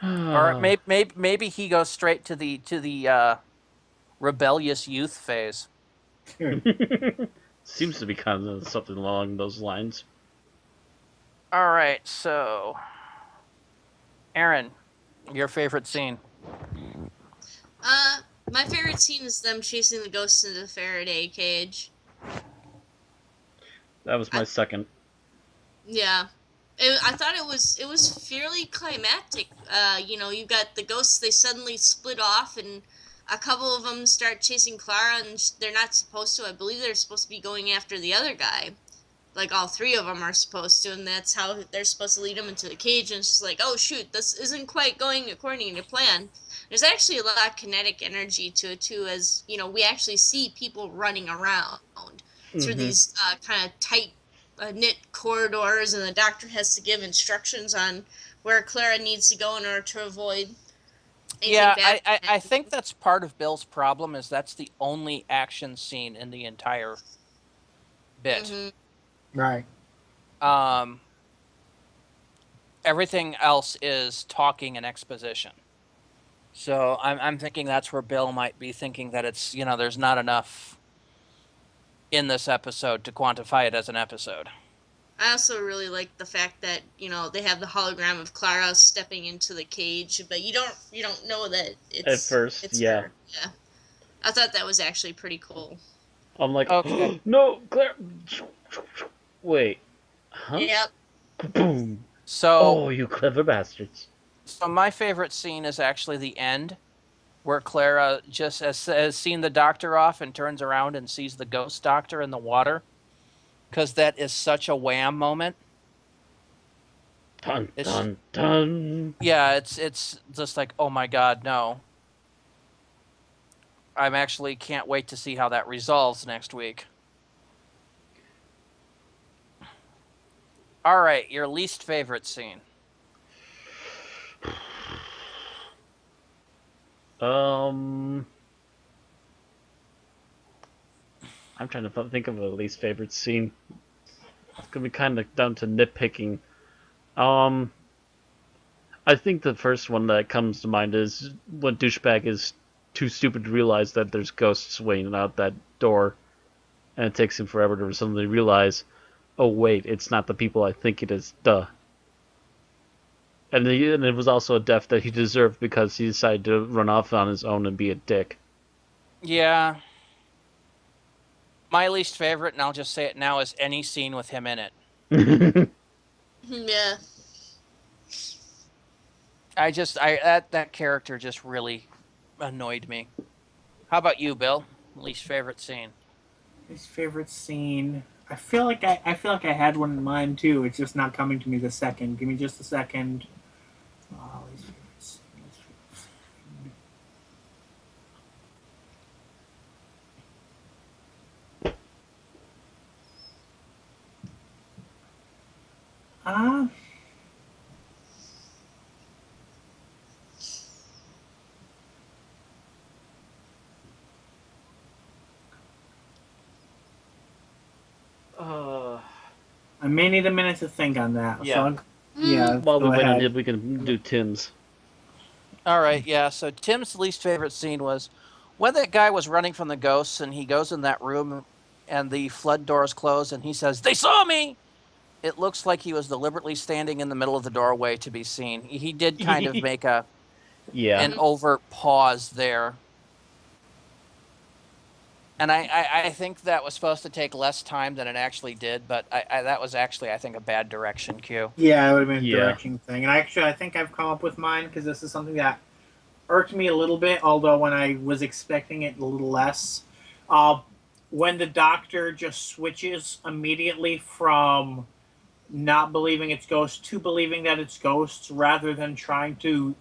Or maybe he goes straight to the rebellious youth phase. Seems to be kind of something along those lines. All right, so Aaron, your favorite scene? My favorite scene is them chasing the ghosts into the Faraday cage. That was my second. Yeah. I thought it was fairly climactic. You got the ghosts, they suddenly split off, and a couple of them start chasing Clara, and they're not supposed to. I believe they're supposed to be going after the other guy. Like, all 3 of them are supposed to, and that's how they're supposed to lead them into the cage, and it's just like, oh, shoot, this isn't quite going according to plan. There's actually a lot of kinetic energy to it, too, as, we actually see people running around through these kind of tight, knit corridors, and the doctor has to give instructions on where Clara needs to go in order to avoid anything bad. I think that's part of Bill's problem, is that's the only action scene in the entire bit. Mm-hmm. Right. Everything else is talking and exposition. So I'm thinking that's where Bill might be thinking that it's, there's not enough in this episode to quantify it as an episode. I also really like the fact that, they have the hologram of Clara stepping into the cage, but you don't know that it's At first, it's yeah. her. Yeah. I thought that was actually pretty cool. I'm like, okay. No, Claire. Wait. Huh? Yep. Boom. So, Oh, you clever bastards. So my favorite scene is actually the end, where Clara just has seen the doctor off and turns around and sees the ghost doctor in the water, because that is such a wham moment. Dun, dun, dun. Yeah, it's just like, oh my god, no. I'm actually can't wait to see how that resolves next week. All right, your least favorite scene. I'm trying to think of a least favorite scene. It's gonna be kind of down to nitpicking. I think the first one that comes to mind is when douchebag is too stupid to realize that there's ghosts waiting out that door, and it takes him forever to suddenly realize, oh wait, it's not the people I think it is. Duh. And it was also a death that he deserved because he decided to run off on his own and be a dick. Yeah. My least favorite, and I'll just say it now, is any scene with him in it. Yeah. That character just really annoyed me. How about you, Bill? Least favorite scene? His favorite scene. I feel like I had one in mind too. It's just not coming to me this second. Give me just a second. Oh, least favorite scene. Uh, I may need a minute to think on that. Yeah. So yeah. While we go wait on ahead. it, we can do Tim's. All right, yeah. So Tim's least favorite scene was when that guy was running from the ghosts and he goes in that room and the flood doors close and he says, "They saw me!" It looks like he was deliberately standing in the middle of the doorway to be seen. He did kind of make an overt pause there. And I think that was supposed to take less time than it actually did, but that was actually, I think, a bad direction cue. Yeah, it would have been a direction thing. And actually, I think I've come up with mine because this is something that irked me a little bit, although when I was expecting it a little less. When the doctor just switches immediately from not believing it's ghosts to believing that it's ghosts rather than trying to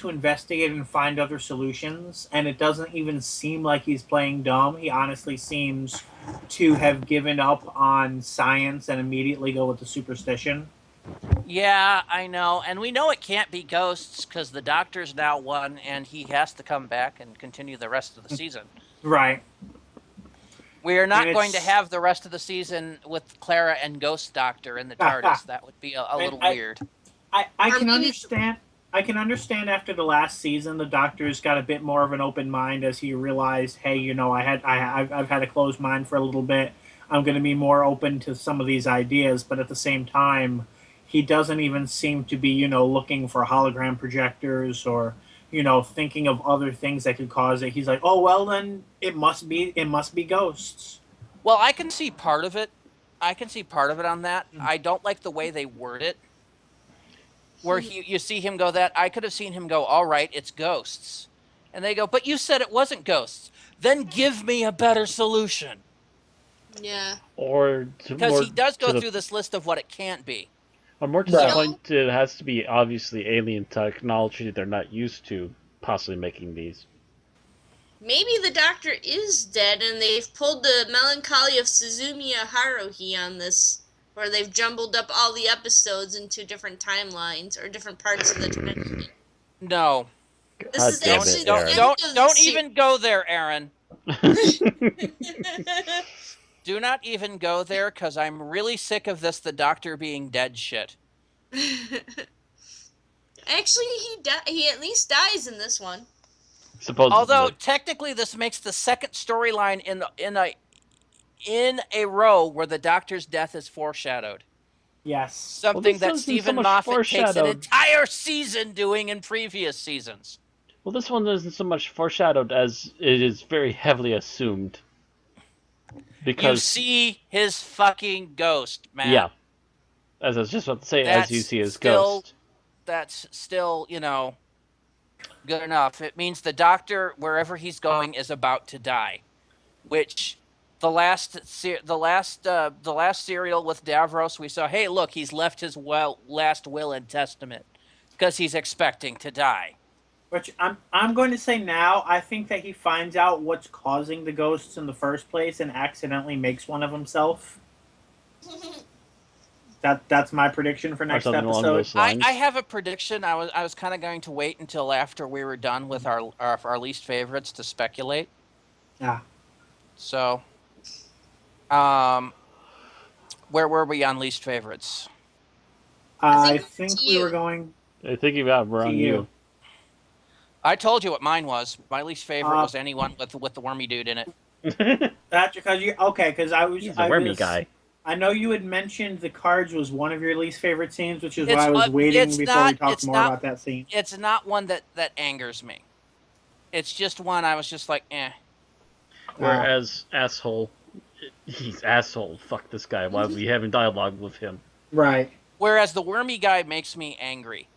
investigate and find other solutions, and it doesn't even seem like he's playing dumb. He honestly seems to have given up on science and immediately go with the superstition. Yeah, I know. And we know it can't be ghosts because the doctor's now won and he has to come back and continue the rest of the season. Right. We are not going to have the rest of the season with Clara and Ghost Doctor in the TARDIS. That would be a little weird. I can understand. I can understand after the last season, the Doctor's got a bit more of an open mind as he realized, hey, you know, I've had a closed mind for a little bit. I'm going to be more open to some of these ideas, but at the same time, he doesn't even seem to be, you know, looking for hologram projectors or, you know, thinking of other things that could cause it. He's like, oh well, then it must be ghosts. Well, I can see part of it. I can see part of it on that. I don't like the way they word it. Where you see him go that, I could have seen him go, all right, it's ghosts. And they go, but you said it wasn't ghosts. Then give me a better solution. Yeah. Because he does go through this list of what it can't be. Or more to the point, it has to be obviously alien technology they're not used to possibly making these. Maybe the Doctor is dead and they've pulled the melancholy of Suzumiya Haruhi on this, where they've jumbled up all the episodes into different timelines or different parts of the timeline. No. This is actually the end of the don't even go there, Aaron. Do not even go there, because I'm really sick of the Doctor being dead shit. Actually, he at least dies in this one. Supposedly. Although technically, this makes the second storyline in a row where the Doctor's death is foreshadowed. Yes. Something that Stephen Moffat takes an entire season doing in previous seasons. Well, this one isn't so much foreshadowed as it is very heavily assumed. Because you see his fucking ghost, man. Yeah. As I was just about to say, as you see his ghost. That's still, you know, good enough. It means the Doctor, wherever he's going, is about to die. Which the last serial with Davros, we saw, hey, look, he's left his last will and testament because he's expecting to die. Which I'm going to say now, I think that he finds out what's causing the ghosts in the first place and accidentally makes one of himself. That's my prediction for next episode. I have a prediction. I was kind of going to wait until after we were done with our least favorites to speculate. Yeah. So, where were we on least favorites? I think we were going. I think we're on you. I told you what mine was. My least favorite was anyone with the wormy dude in it. That's because because I was He's a wormy guy. I know you had mentioned the cards was one of your least favorite scenes, which is why I was waiting before we talked more about that scene. It's not one that angers me. It's just one I was just like, eh. Whereas asshole, he's asshole. Fuck this guy. Why are we having dialogue with him? Right. Whereas the wormy guy makes me angry.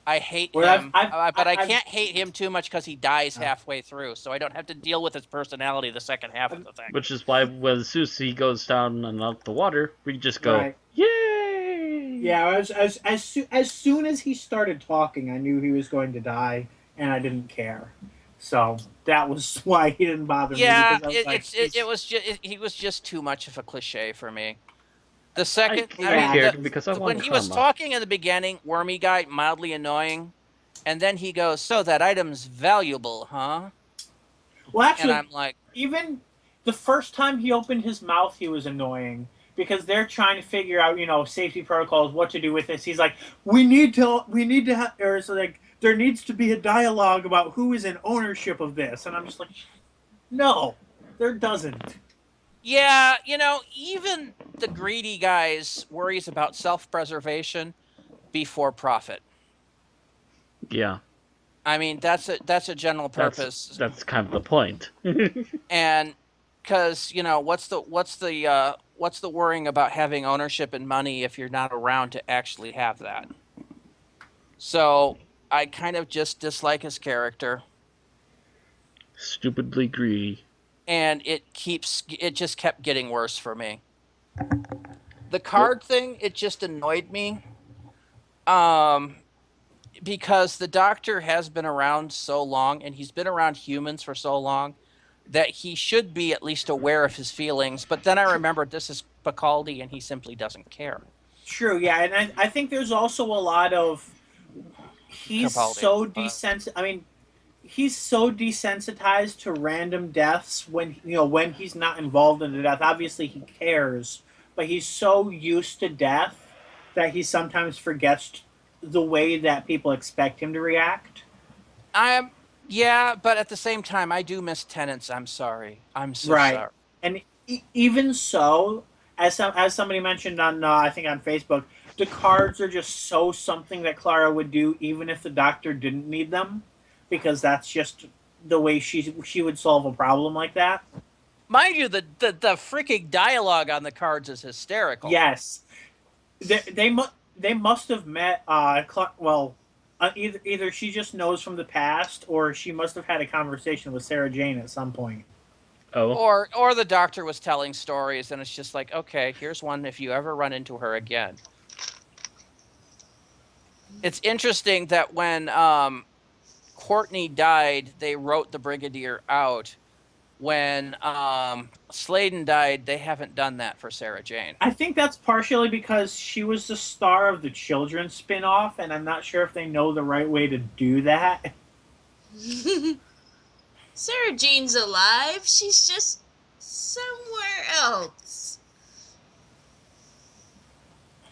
I hate Well, him, but I can't hate him too much because he dies halfway through, so I don't have to deal with his personality the second half of the thing. Which is why when as soon as he goes down and out the water, we just go, Right. yay! Yeah, as soon as he started talking, I knew he was going to die, and I didn't care. So that was why he didn't bother me. Yeah, Because he was just too much of a cliche for me. The second, I cared because I wanted when he was talking in the beginning, wormy guy, mildly annoying, and then he goes, "So that item's valuable, huh?" Well, actually, and I'm like, even the first time he opened his mouth, he was annoying because they're trying to figure out, safety protocols, what to do with this. He's like, we need to have, or so like, there needs to be a dialogue about who is in ownership of this, and I'm just like, no, there doesn't. yeah, even the greedy guys worries about self-preservation before profit. Yeah. I mean, that's a general purpose. That's kind of the point. And because what's the worrying about having ownership and money if you're not around to actually have that? So I kind of just dislike his character. Stupidly greedy. And it just kept getting worse for me. The card thing, it just annoyed me. Because the Doctor has been around so long, and he's been around humans for so long, that he should be at least aware of his feelings. But then I remembered this is Bacaldi, and he simply doesn't care. True, yeah, and I think there's also a lot of he's so desensitized to random deaths when he's not involved in the death. Obviously, he cares, but he's so used to death that he sometimes forgets the way that people expect him to react. Yeah, but at the same time, I do miss Tennant's. I'm sorry. I'm so sorry. And even so, as somebody mentioned on I think on Facebook, the cards are just so something that Clara would do even if the Doctor didn't need them, because that's just the way she would solve a problem like that. Mind you, the freaking dialogue on the cards is hysterical. Yes, they must have met. Either she just knows from the past, or she must have had a conversation with Sarah Jane at some point. Oh. Or the Doctor was telling stories, and it's just like, okay, here's one if you ever run into her again. It's interesting that when Courtney died, they wrote the Brigadier out. When Sladen died, they haven't done that for Sarah Jane. I think that's partially because she was the star of the children's spin-off, and I'm not sure if they know the right way to do that. Sarah Jane's alive. She's just somewhere else.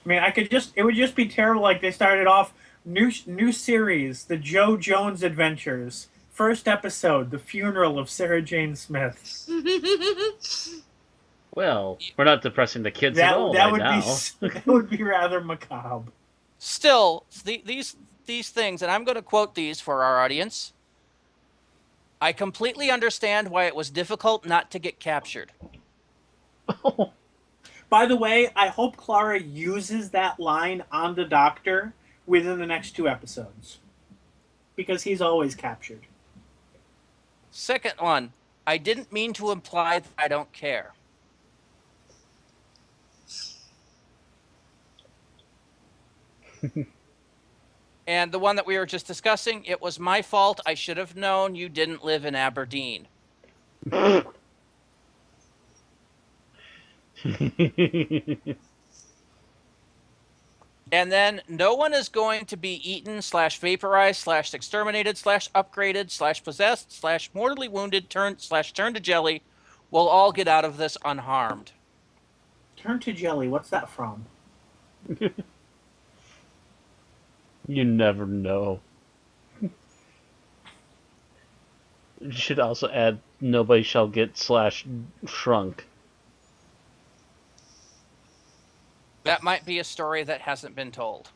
I mean, it would just be terrible. Like, they started off new series, the Joe Jones Adventures. First episode, the funeral of Sarah Jane Smith. Well, we're not depressing the kids at all that right would now. That would be rather macabre. Still, these things, and I'm going to quote these for our audience. I completely understand why it was difficult not to get captured. By the way, I hope Clara uses that line on the Doctor within the next 2 episodes, because he's always captured. Second one, I didn't mean to imply that I don't care. And the one that we were just discussing, it was my fault. I should have known you didn't live in Aberdeen. And then no one is going to be eaten / vaporized / exterminated / upgraded / possessed / mortally wounded turned to jelly. We'll all get out of this unharmed. Turn to jelly. What's that from? You never know. You should also add nobody shall get / shrunk. That might be a story that hasn't been told.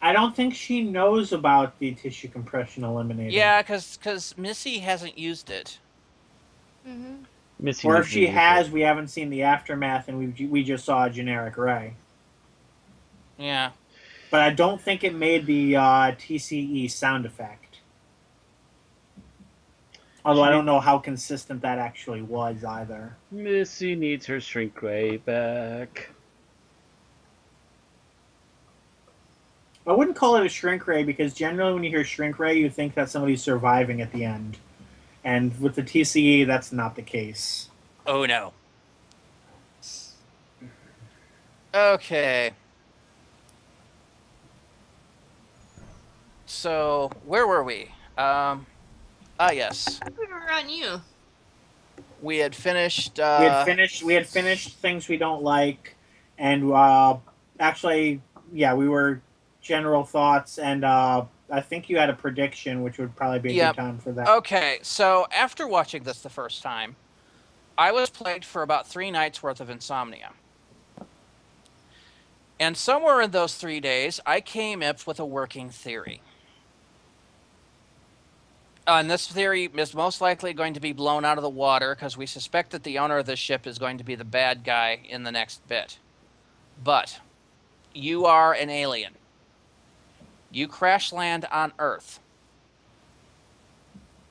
I don't think she knows about the tissue compression eliminator. Yeah, because Missy hasn't used it. Mm-hmm. Missy Or needs if to she use has, it. we haven't seen the aftermath, and we just saw a generic ray. Yeah. But I don't think it made the TCE sound effect. Although I don't know how consistent that actually was either. Missy needs her shrink ray back. I wouldn't call it a shrink ray because generally when you hear shrink ray, you think that somebody's surviving at the end. And with the TCE, that's not the case. Oh no. Okay. So where were we? Yes. We were on you. We had finished. We had finished things we don't like, and actually, yeah, we were general thoughts, and I think you had a prediction, which would probably be a good time for that. Okay, so after watching this the first time, I was plagued for about 3 nights worth of insomnia. And somewhere in those 3 days, I came up with a working theory. And this theory is most likely going to be blown out of the water because we suspect that the owner of the ship is going to be the bad guy in the next bit. But you are an alien. You crash land on Earth.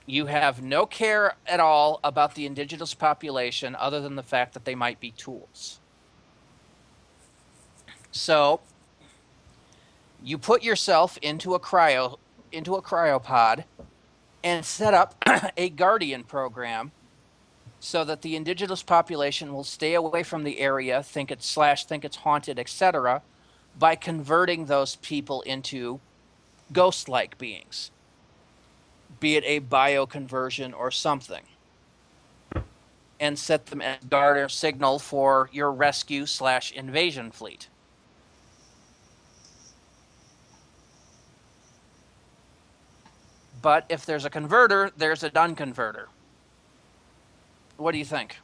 You have no care at all about the indigenous population other than the fact that they might be tools. So you put yourself into a cryopod and set up a guardian program so that the indigenous population will stay away from the area, think it's haunted, etc., by converting those people into ghost-like beings, be it a bioconversion or something, and set them as guard or signal for your rescue/invasion fleet. But if there's a converter, there's a non-converter. What do you think?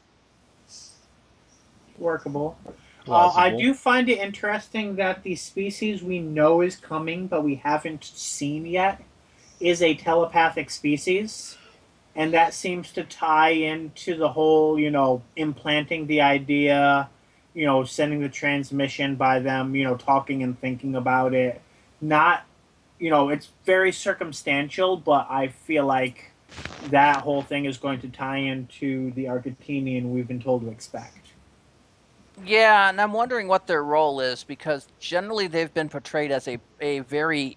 Workable. Plausible. I do find it interesting that the species we know is coming, but we haven't seen yet, is a telepathic species. And that seems to tie into the whole, implanting the idea, sending the transmission by them, talking and thinking about it. Not, it's very circumstantial, but I feel like that whole thing is going to tie into the Argentinian we've been told to expect. Yeah, and I'm wondering what their role is, because generally they've been portrayed as a very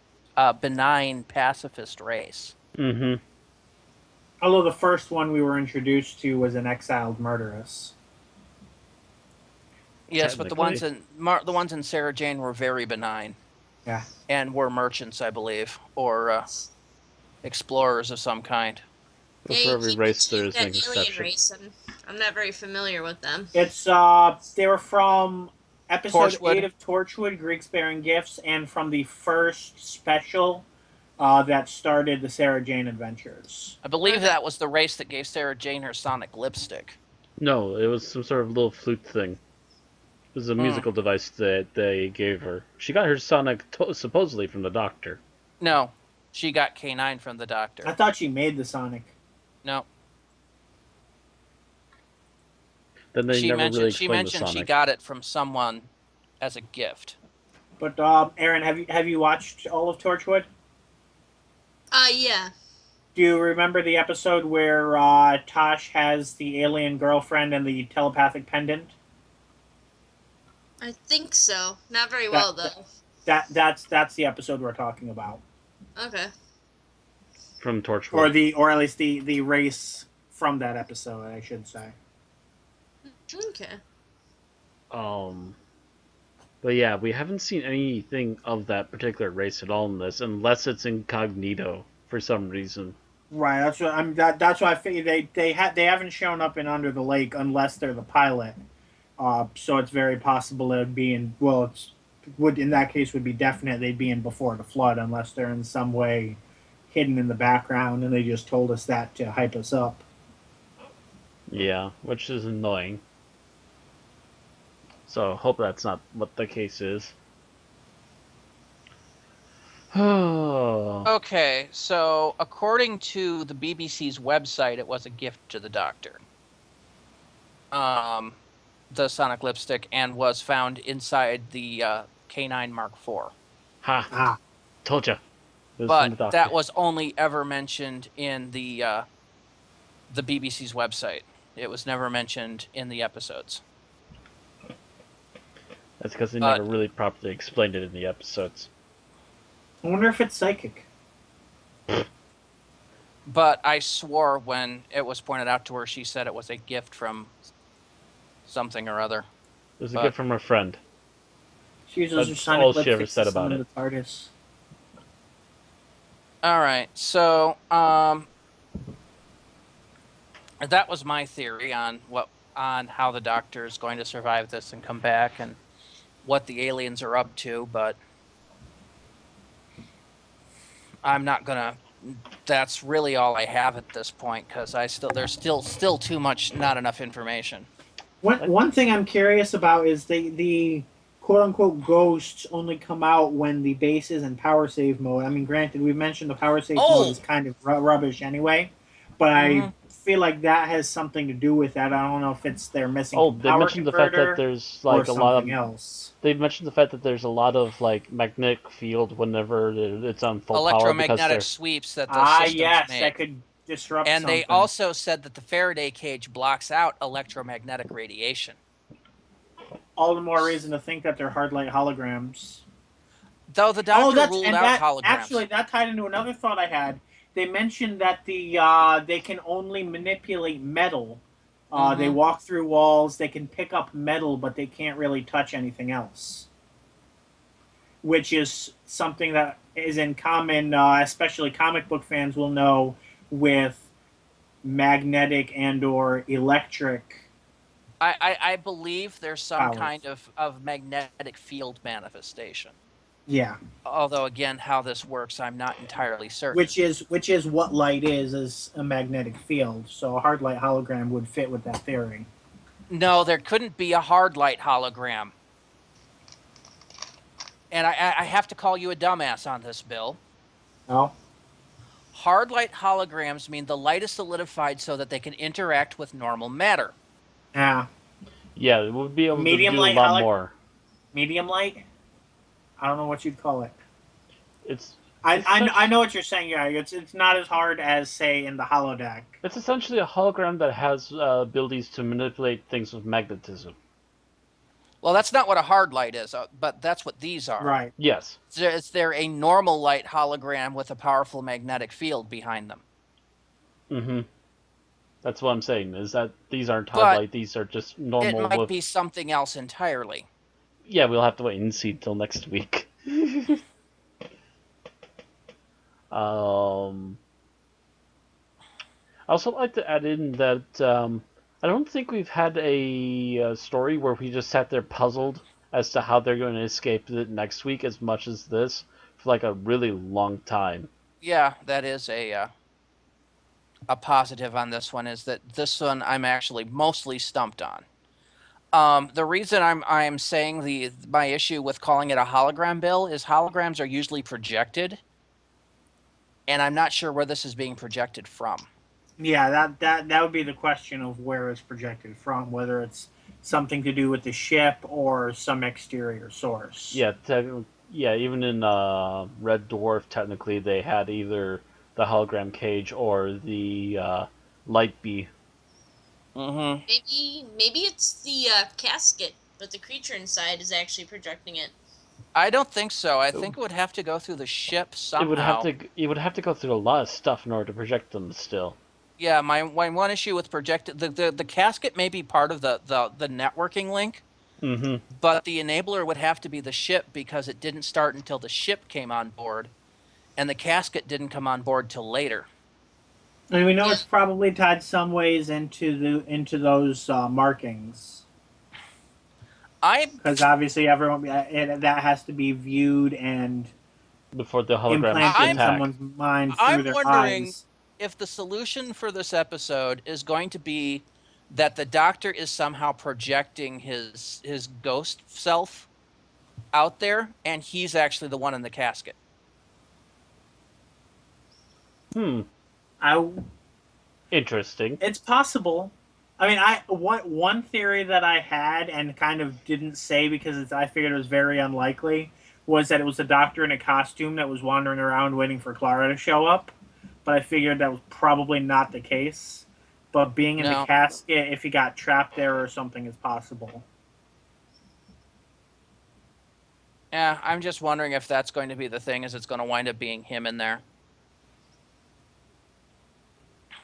benign pacifist race. Mm-hmm. Although the first one we were introduced to was an exiled murderess. Yes, but the ones in Sarah Jane were very benign. Yeah. And were merchants, I believe, or explorers of some kind. But for every race, there is an exception. Race. I'm not very familiar with them. It's they were from episode Torchwood. 8 of Torchwood, Greeks Bearing Gifts, and from the first special that started the Sarah Jane adventures. I believe that was the race that gave Sarah Jane her sonic lipstick. No, it was some sort of little flute thing. It was a musical device that they gave her. She got her sonic supposedly from the doctor. No, she got K9 from the doctor. I thought she made the sonic. No. Then they never really explained she mentioned the sonic. she got it from someone as a gift. But Aaron, have you watched all of Torchwood? Yeah. Do you remember the episode where Tosh has the alien girlfriend and the telepathic pendant? I think so. Not very well though. That's the episode we're talking about. Okay. From Torchwood. Or at least the race from that episode, I should say. Okay. But yeah, we haven't seen anything of that particular race at all in this, unless it's incognito for some reason. Right. That's what that's why I figured they haven't shown up in Under the Lake unless they're the pilot. So it's very possible they'd be in. Well, in that case would be definite they'd be in Before the Flood unless they're in some way hidden in the background and they just told us that to hype us up. Yeah, which is annoying. So hope that's not what the case is. Oh. Okay, so according to the BBC's website, it was a gift to the Doctor. The sonic lipstick, and was found inside the K9 Mark IV. Ha! Told ya. It was from the But Doctor. that was only ever mentioned in the BBC's website. It was never mentioned in the episodes. That's because they never really properly explained it in the episodes. I wonder if it's psychic. But I swore when it was pointed out to her, she said it was a gift from something or other. It was a gift from her friend. She uses her That's sonic all she ever lipsticks said to about summon it. the TARDIS. All right, so that was my theory on how the Doctor is going to survive this and come back, and what the aliens are up to. But I'm not gonna. That's really all I have at this point, because there's still too much, not enough information. One thing I'm curious about is the quote unquote ghosts only come out when the base is in power save mode. I mean, granted, we've mentioned the power save mode is kind of rubbish anyway, but I feel like that has something to do with that. I don't know if it's they're missing. Oh, they mentioned the fact that there's like a lot of else. They mentioned the fact that there's a lot of like magnetic field whenever it's on full power. Electromagnetic sweeps that the systems make. That could disrupt. And something. they also said that the Faraday cage blocks out electromagnetic radiation. All the more reason to think that they're hard light holograms. Though the Doctor ruled out holograms. Actually, that tied into another thought I had. They mentioned that they can only manipulate metal. They walk through walls. They can pick up metal, but they can't really touch anything else. Which is something that is in common, especially comic book fans will know, with magnetic and/or electric. I believe there's some kind of magnetic field manifestation. Yeah. Although again, how this works, I'm not entirely certain. Which is what light is a magnetic field. So a hard light hologram would fit with that theory. No, there couldn't be a hard light hologram. And I have to call you a dumbass on this, Bill. Oh. Hard light holograms mean the light is solidified so that they can interact with normal matter. Yeah. Yeah, it would be able medium to do light a lot more. Medium light? I don't know what you'd call it. It's I know what you're saying. Yeah, it's not as hard as say in the holodeck. It's essentially a hologram that has abilities to manipulate things with magnetism. Well, that's not what a hard light is, but that's what these are. Right. Yes. They're a normal light hologram with a powerful magnetic field behind them. Mm-hmm. That's what I'm saying, is that these aren't hard light, these are just normal. It might be something else entirely. Yeah, we'll have to wait and see till next week. I also like to add in that I don't think we've had a story where we just sat there puzzled as to how they're going to escape it next week as much as this for like a really long time. Yeah, that is a positive on this one, is that this one I'm actually mostly stumped on. The reason I'm saying my issue with calling it a hologram, Bill, is holograms are usually projected, and I'm not sure where this is being projected from. Yeah, that would be the question of where it's projected from, whether it's something to do with the ship or some exterior source. Yeah, even in Red Dwarf, technically they had either the hologram cage or the light bee. Mm-hmm. Maybe it's the casket, but the creature inside is actually projecting it. I don't think so. I think it would have to go through the ship somehow. It would have to go through a lot of stuff in order to project them still. Yeah, my one issue with the casket may be part of the networking link, but the enabler would have to be the ship, because it didn't start until the ship came on board, and the casket didn't come on board till later. And we know it's probably tied some ways into those markings. Because obviously everyone that has to be viewed and before the hologram implanted in someone's mind through their eyes. If the solution for this episode is going to be that the doctor is somehow projecting his ghost self out there, and he's actually the one in the casket. Interesting. It's possible. I mean, one theory that I had and kind of didn't say because I figured it was very unlikely was that it was the doctor in a costume that was wandering around waiting for Clara to show up. But I figured that was probably not the case. But being in the casket, if he got trapped there or something, is possible. Yeah, I'm just wondering if that's going to be the thing, is it's going to wind up being him in there.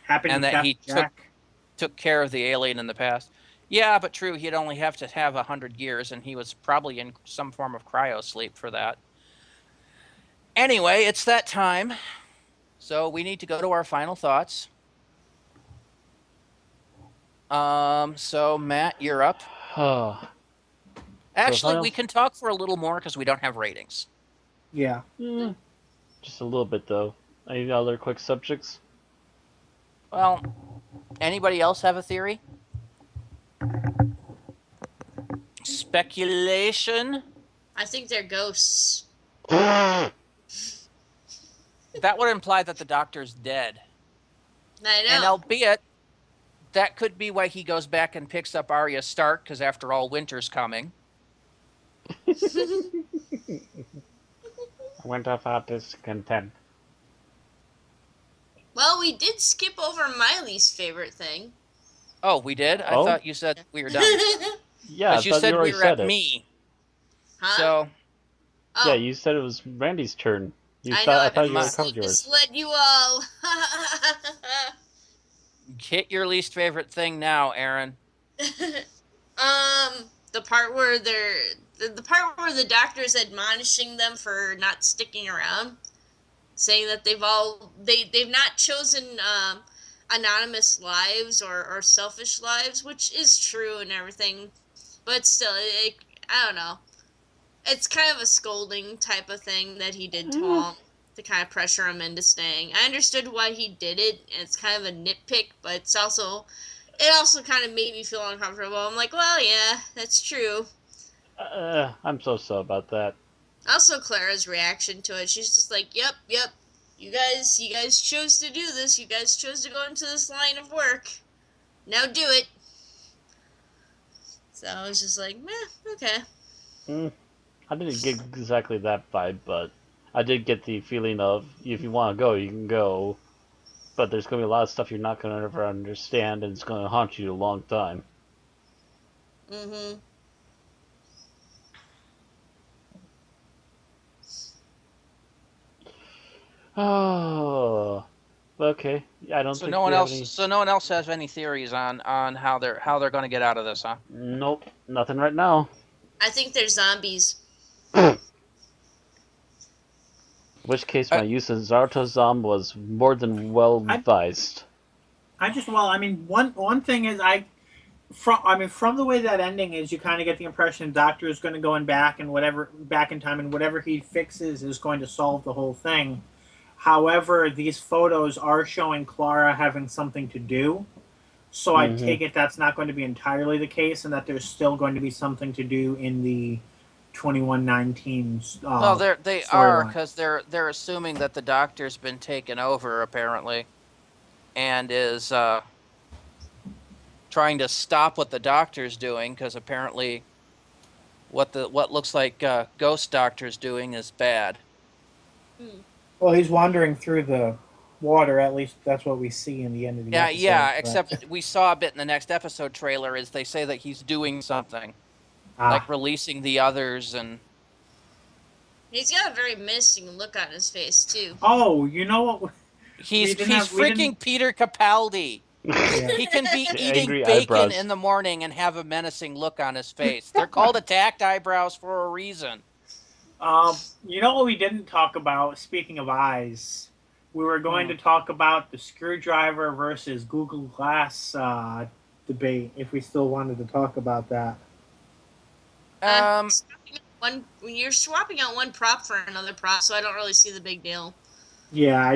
Happened and with that he Captain Jack. took care of the alien in the past. Yeah, but true, he'd only have to have 100 years, and he was probably in some form of cryo sleep for that. Anyway, it's that time. So we need to go to our final thoughts. So Matt, you're up. Actually, we can talk for a little more because we don't have ratings. Yeah. Just a little bit, though. Any other quick subjects? Well, anybody else have a theory? Speculation? I think they're ghosts. That would imply that the doctor's dead. I know. And albeit, that could be why he goes back and picks up Arya Stark, because after all, winter's coming. Winter thought is content. Well, we did skip over my least favorite thing. Oh, we did? I thought you said we were done. Yeah, but you said we were at me. Huh? So. Oh. Yeah, you said it was Randy's turn. I thought you covered yours. Misled you all. Hit your least favorite thing now, Aaron. The part where the part where the doctor's admonishing them for not sticking around, saying that they've not chosen anonymous lives or selfish lives, which is true and everything, but still, I don't know. It's kind of a scolding type of thing that he did to him to kind of pressure him into staying. I understood why he did it, and it's kind of a nitpick, but it also kind of made me feel uncomfortable. I'm like, well, yeah, that's true. I'm so about that. Also, Clara's reaction to it, she's just like, yep, you guys chose to do this. You guys chose to go into this line of work. Now do it. So I was just like, meh, okay. I didn't get exactly that vibe, but I did get the feeling of, if you want to go, you can go. But there's going to be a lot of stuff you're not going to ever understand, and it's going to haunt you a long time. Mm-hmm. Oh, okay. I don't think no one else. So no one else has any theories on how they're going to get out of this, huh? Nope, nothing right now. I think they're zombies. In which case, my use of Zartozam was more than well advised. One thing is from the way that ending is, you kind of get the impression the doctor is going to go back in time, and whatever he fixes is going to solve the whole thing. However, these photos are showing Clara having something to do, so I take it that's not going to be entirely the case, and that there's still going to be something to do in the 2119. Well, they are, because they're assuming that the doctor's been taken over apparently, and is trying to stop what the doctor's doing, because apparently what looks like Ghost Doctor's doing is bad. Well, he's wandering through the water. At least that's what we see in the end of the episode. Yeah. Except we saw a bit in the next episode trailer, is they say that he's doing something. Like releasing the others, and he's got a very menacing look on his face too. Oh, you know what? He's freaking Peter Capaldi. Yeah. He can be eating bacon eyebrows in the morning and have a menacing look on his face. They're called attacked eyebrows for a reason. You know what we didn't talk about? Speaking of eyes, we were going to talk about the screwdriver versus Google Glass debate. If we still wanted to talk about that. When you're swapping out one prop for another prop, so I don't really see the big deal. Yeah,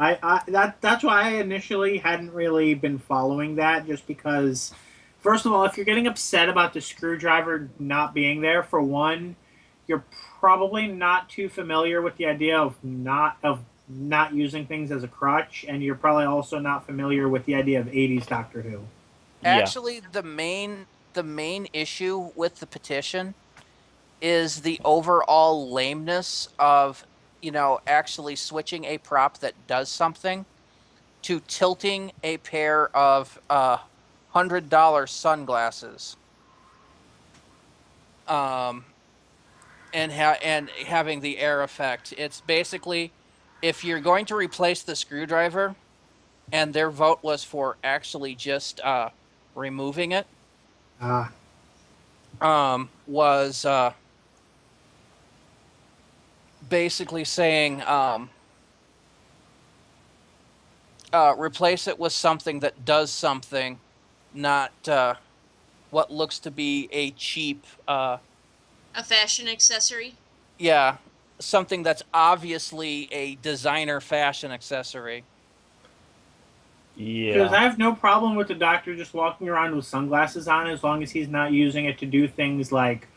That's why I initially hadn't really been following that, just because, first of all, if you're getting upset about the screwdriver not being there, for one, you're probably not too familiar with the idea of not using things as a crutch, and you're probably also not familiar with the idea of 80s Doctor Who. Actually, the main issue with the petition is the overall lameness of, actually switching a prop that does something to tilting a pair of $100 sunglasses, and having the air effect. It's basically, if you're going to replace the screwdriver, and their vote was for actually just removing it, was basically saying replace it with something that does something, not what looks to be a cheap A fashion accessory? yeah, something that's obviously a designer fashion accessory. Because Yeah. I have no problem with the Doctor just walking around with sunglasses on, as long as he's not using it to do things like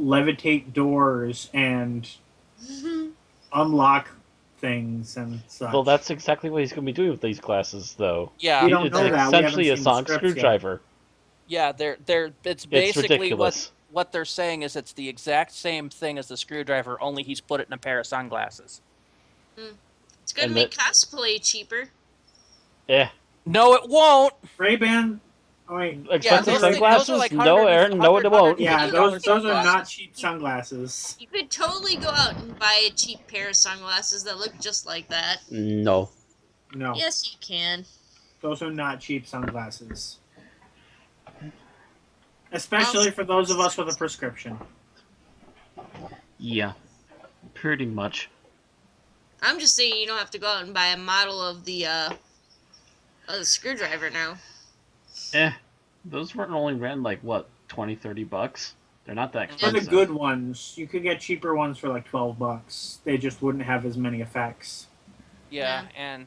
levitate doors and unlock things and such. Well, that's exactly what he's going to be doing with these glasses, though. Yeah, We don't It's know that. We essentially a haven't seen the sonic scripts yet. screwdriver. yeah, it's basically ridiculous. what they're saying is it's the exact same thing as the screwdriver, only he's put it in a pair of sunglasses. It's going to And make cosplay cheaper. Yeah. No, it won't. Ray-Ban. Oh, wait. Expensive those are sunglasses? like no, Aaron, no, it won't. Yeah, those are sunglasses. not cheap sunglasses. You could totally go out and buy a cheap pair of sunglasses that look just like that. No. No, Yes, you can. those are not cheap sunglasses. Especially for those of us with a prescription. Yeah. Pretty much. I'm just saying you don't have to go out and buy a model of the screwdriver now. Those weren't only ran like, what, 20, 30 bucks? They're not that For expensive. the good ones, you could get cheaper ones for like $12. They just wouldn't have as many effects. Yeah, and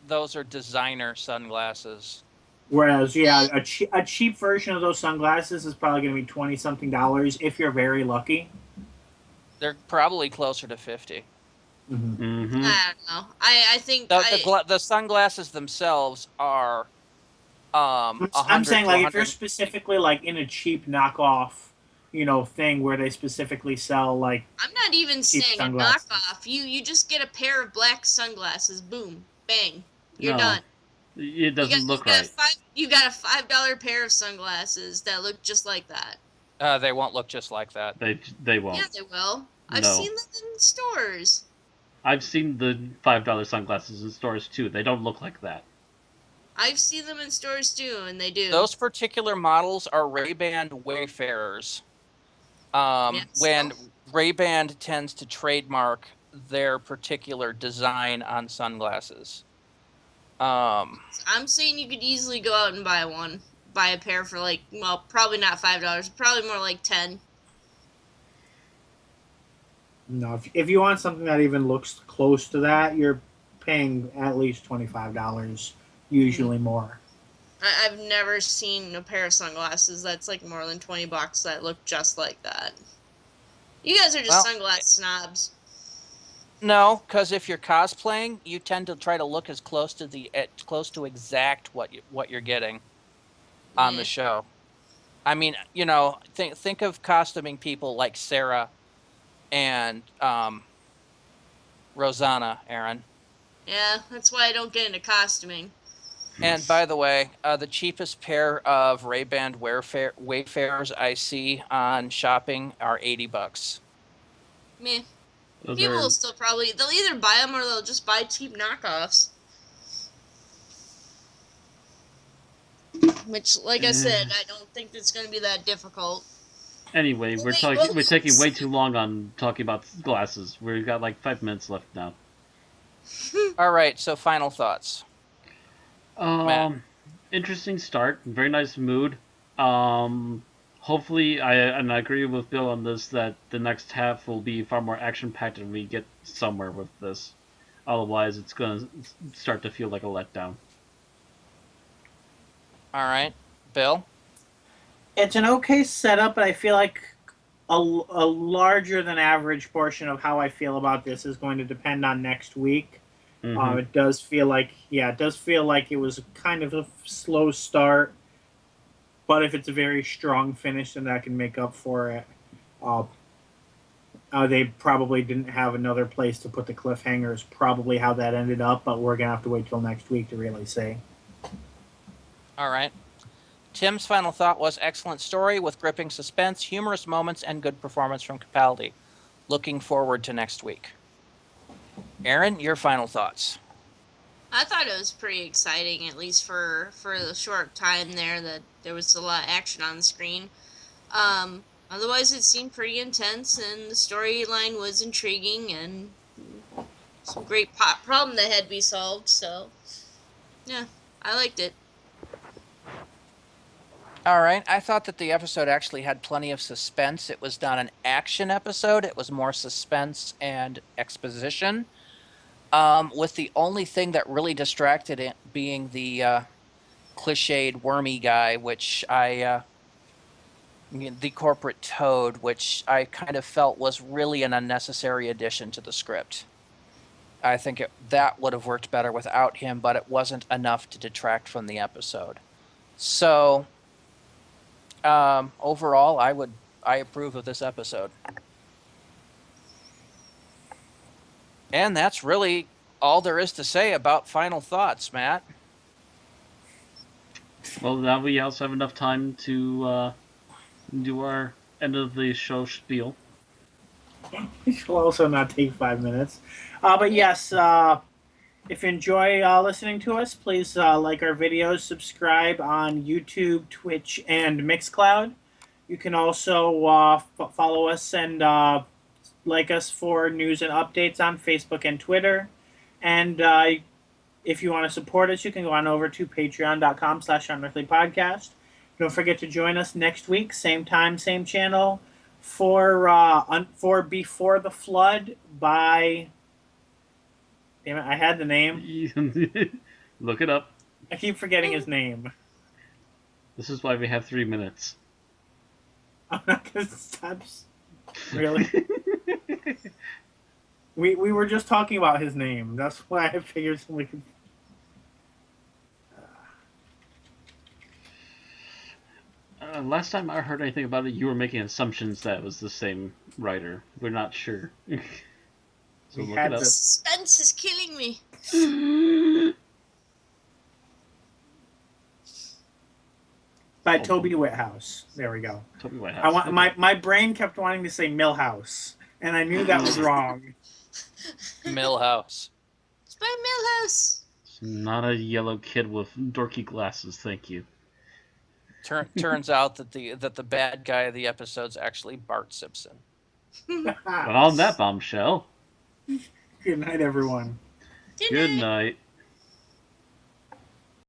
those are designer sunglasses. Whereas, yeah, a cheap version of those sunglasses is probably going to be $20-something if you're very lucky. They're probably closer to 50. Mm-hmm. I don't know. I think The sunglasses themselves are I'm saying, like, if you're specifically like in a cheap knockoff, thing where they specifically sell like. I'm not even cheap saying sunglasses. a knockoff. You just get a pair of black sunglasses. Boom, bang, you're No, done. It doesn't look right. You got a $5 pair of sunglasses that look just like that. They won't look just like that. They won't. Yeah, they will. I've No. seen them in stores. I've seen the $5 sunglasses in stores too. They don't look like that. I've seen them in stores too, and they do. Those particular models are Ray-Ban Wayfarers. Yes. When Ray-Ban tends to trademark their particular design on sunglasses. I'm saying you could easily go out and buy a pair for like, well, probably not $5, probably more like 10. No, if you want something that even looks close to that, you're paying at least $25, usually more. I've never seen a pair of sunglasses that's like more than $20 that look just like that. You guys are just sunglass snobs. No, because if you're cosplaying, you tend to try to look as close to exact what you're getting on the show. I mean, think of costuming people like Sarah and Rosanna, Aaron. Yeah, that's why I don't get into costuming. And by the way, the cheapest pair of Ray-Ban Wayfarers I see on shopping are $80. Meh. Those People are- will still they'll either buy them or they'll just buy cheap knockoffs. Which, like I said, I don't think it's going to be that difficult. Anyway, we're taking way too long on talking about glasses. We've got like 5 minutes left now. All right, so final thoughts. Matt. Interesting start. Very nice mood. Hopefully, I agree with Bill on this, that the next half will be far more action-packed and we get somewhere with this. Otherwise, it's going to start to feel like a letdown. All right, Bill. It's an okay setup, but I feel like a larger than average portion of how I feel about this is going to depend on next week. Mm-hmm. It does feel like it was kind of a slow start, but if it's a very strong finish, then that can make up for it. They probably didn't have another place to put the cliffhanger is probably how that ended up, but we're going to have to wait till next week to really see. All right. Tim's final thought was excellent story with gripping suspense, humorous moments, and good performance from Capaldi. Looking forward to next week. Aaron, your final thoughts. I thought it was pretty exciting, at least for the short time there that there was a lot of action on the screen. Otherwise, it seemed pretty intense, and the storyline was intriguing, and some great problem that had to be solved. So, yeah, I liked it. All right. I thought that the episode actually had plenty of suspense. It was not an action episode. It was more suspense and exposition. With the only thing that really distracted it being the cliched wormy guy, which the corporate toad, which I kind of felt was really an unnecessary addition to the script. I think that would have worked better without him, but it wasn't enough to detract from the episode. So, overall, I approve of this episode. And that's really all there is to say about final thoughts, Matt. Well, now we also have enough time to do our end of the show spiel. It will also not take 5 minutes. But yes, if you enjoy listening to us, please like our videos, subscribe on YouTube, Twitch, and Mixcloud. You can also follow us and like us for news and updates on Facebook and Twitter. And if you want to support us, you can go on over to patreon.com/Unearthly Podcast. Don't forget to join us next week, same time, same channel, for Before the Flood by... Damn it, I had the name. Look it up. I keep forgetting his name. This is why we have 3 minutes. I'm not going to stop. Really? We were just talking about his name. That's why I figured somebody could... Last time I heard anything about it, you were making assumptions that it was the same writer. We're not sure. So look it up. Suspense is killing me. By Toby Whithouse. There we go. Toby Whithouse. I want my brain kept wanting to say Millhouse, and I knew that was wrong. Millhouse. It's by Millhouse. It's not a yellow kid with dorky glasses, thank you. Turns out that the bad guy of the episode's actually Bart Simpson. But on that bombshell. Good night, everyone. Good night.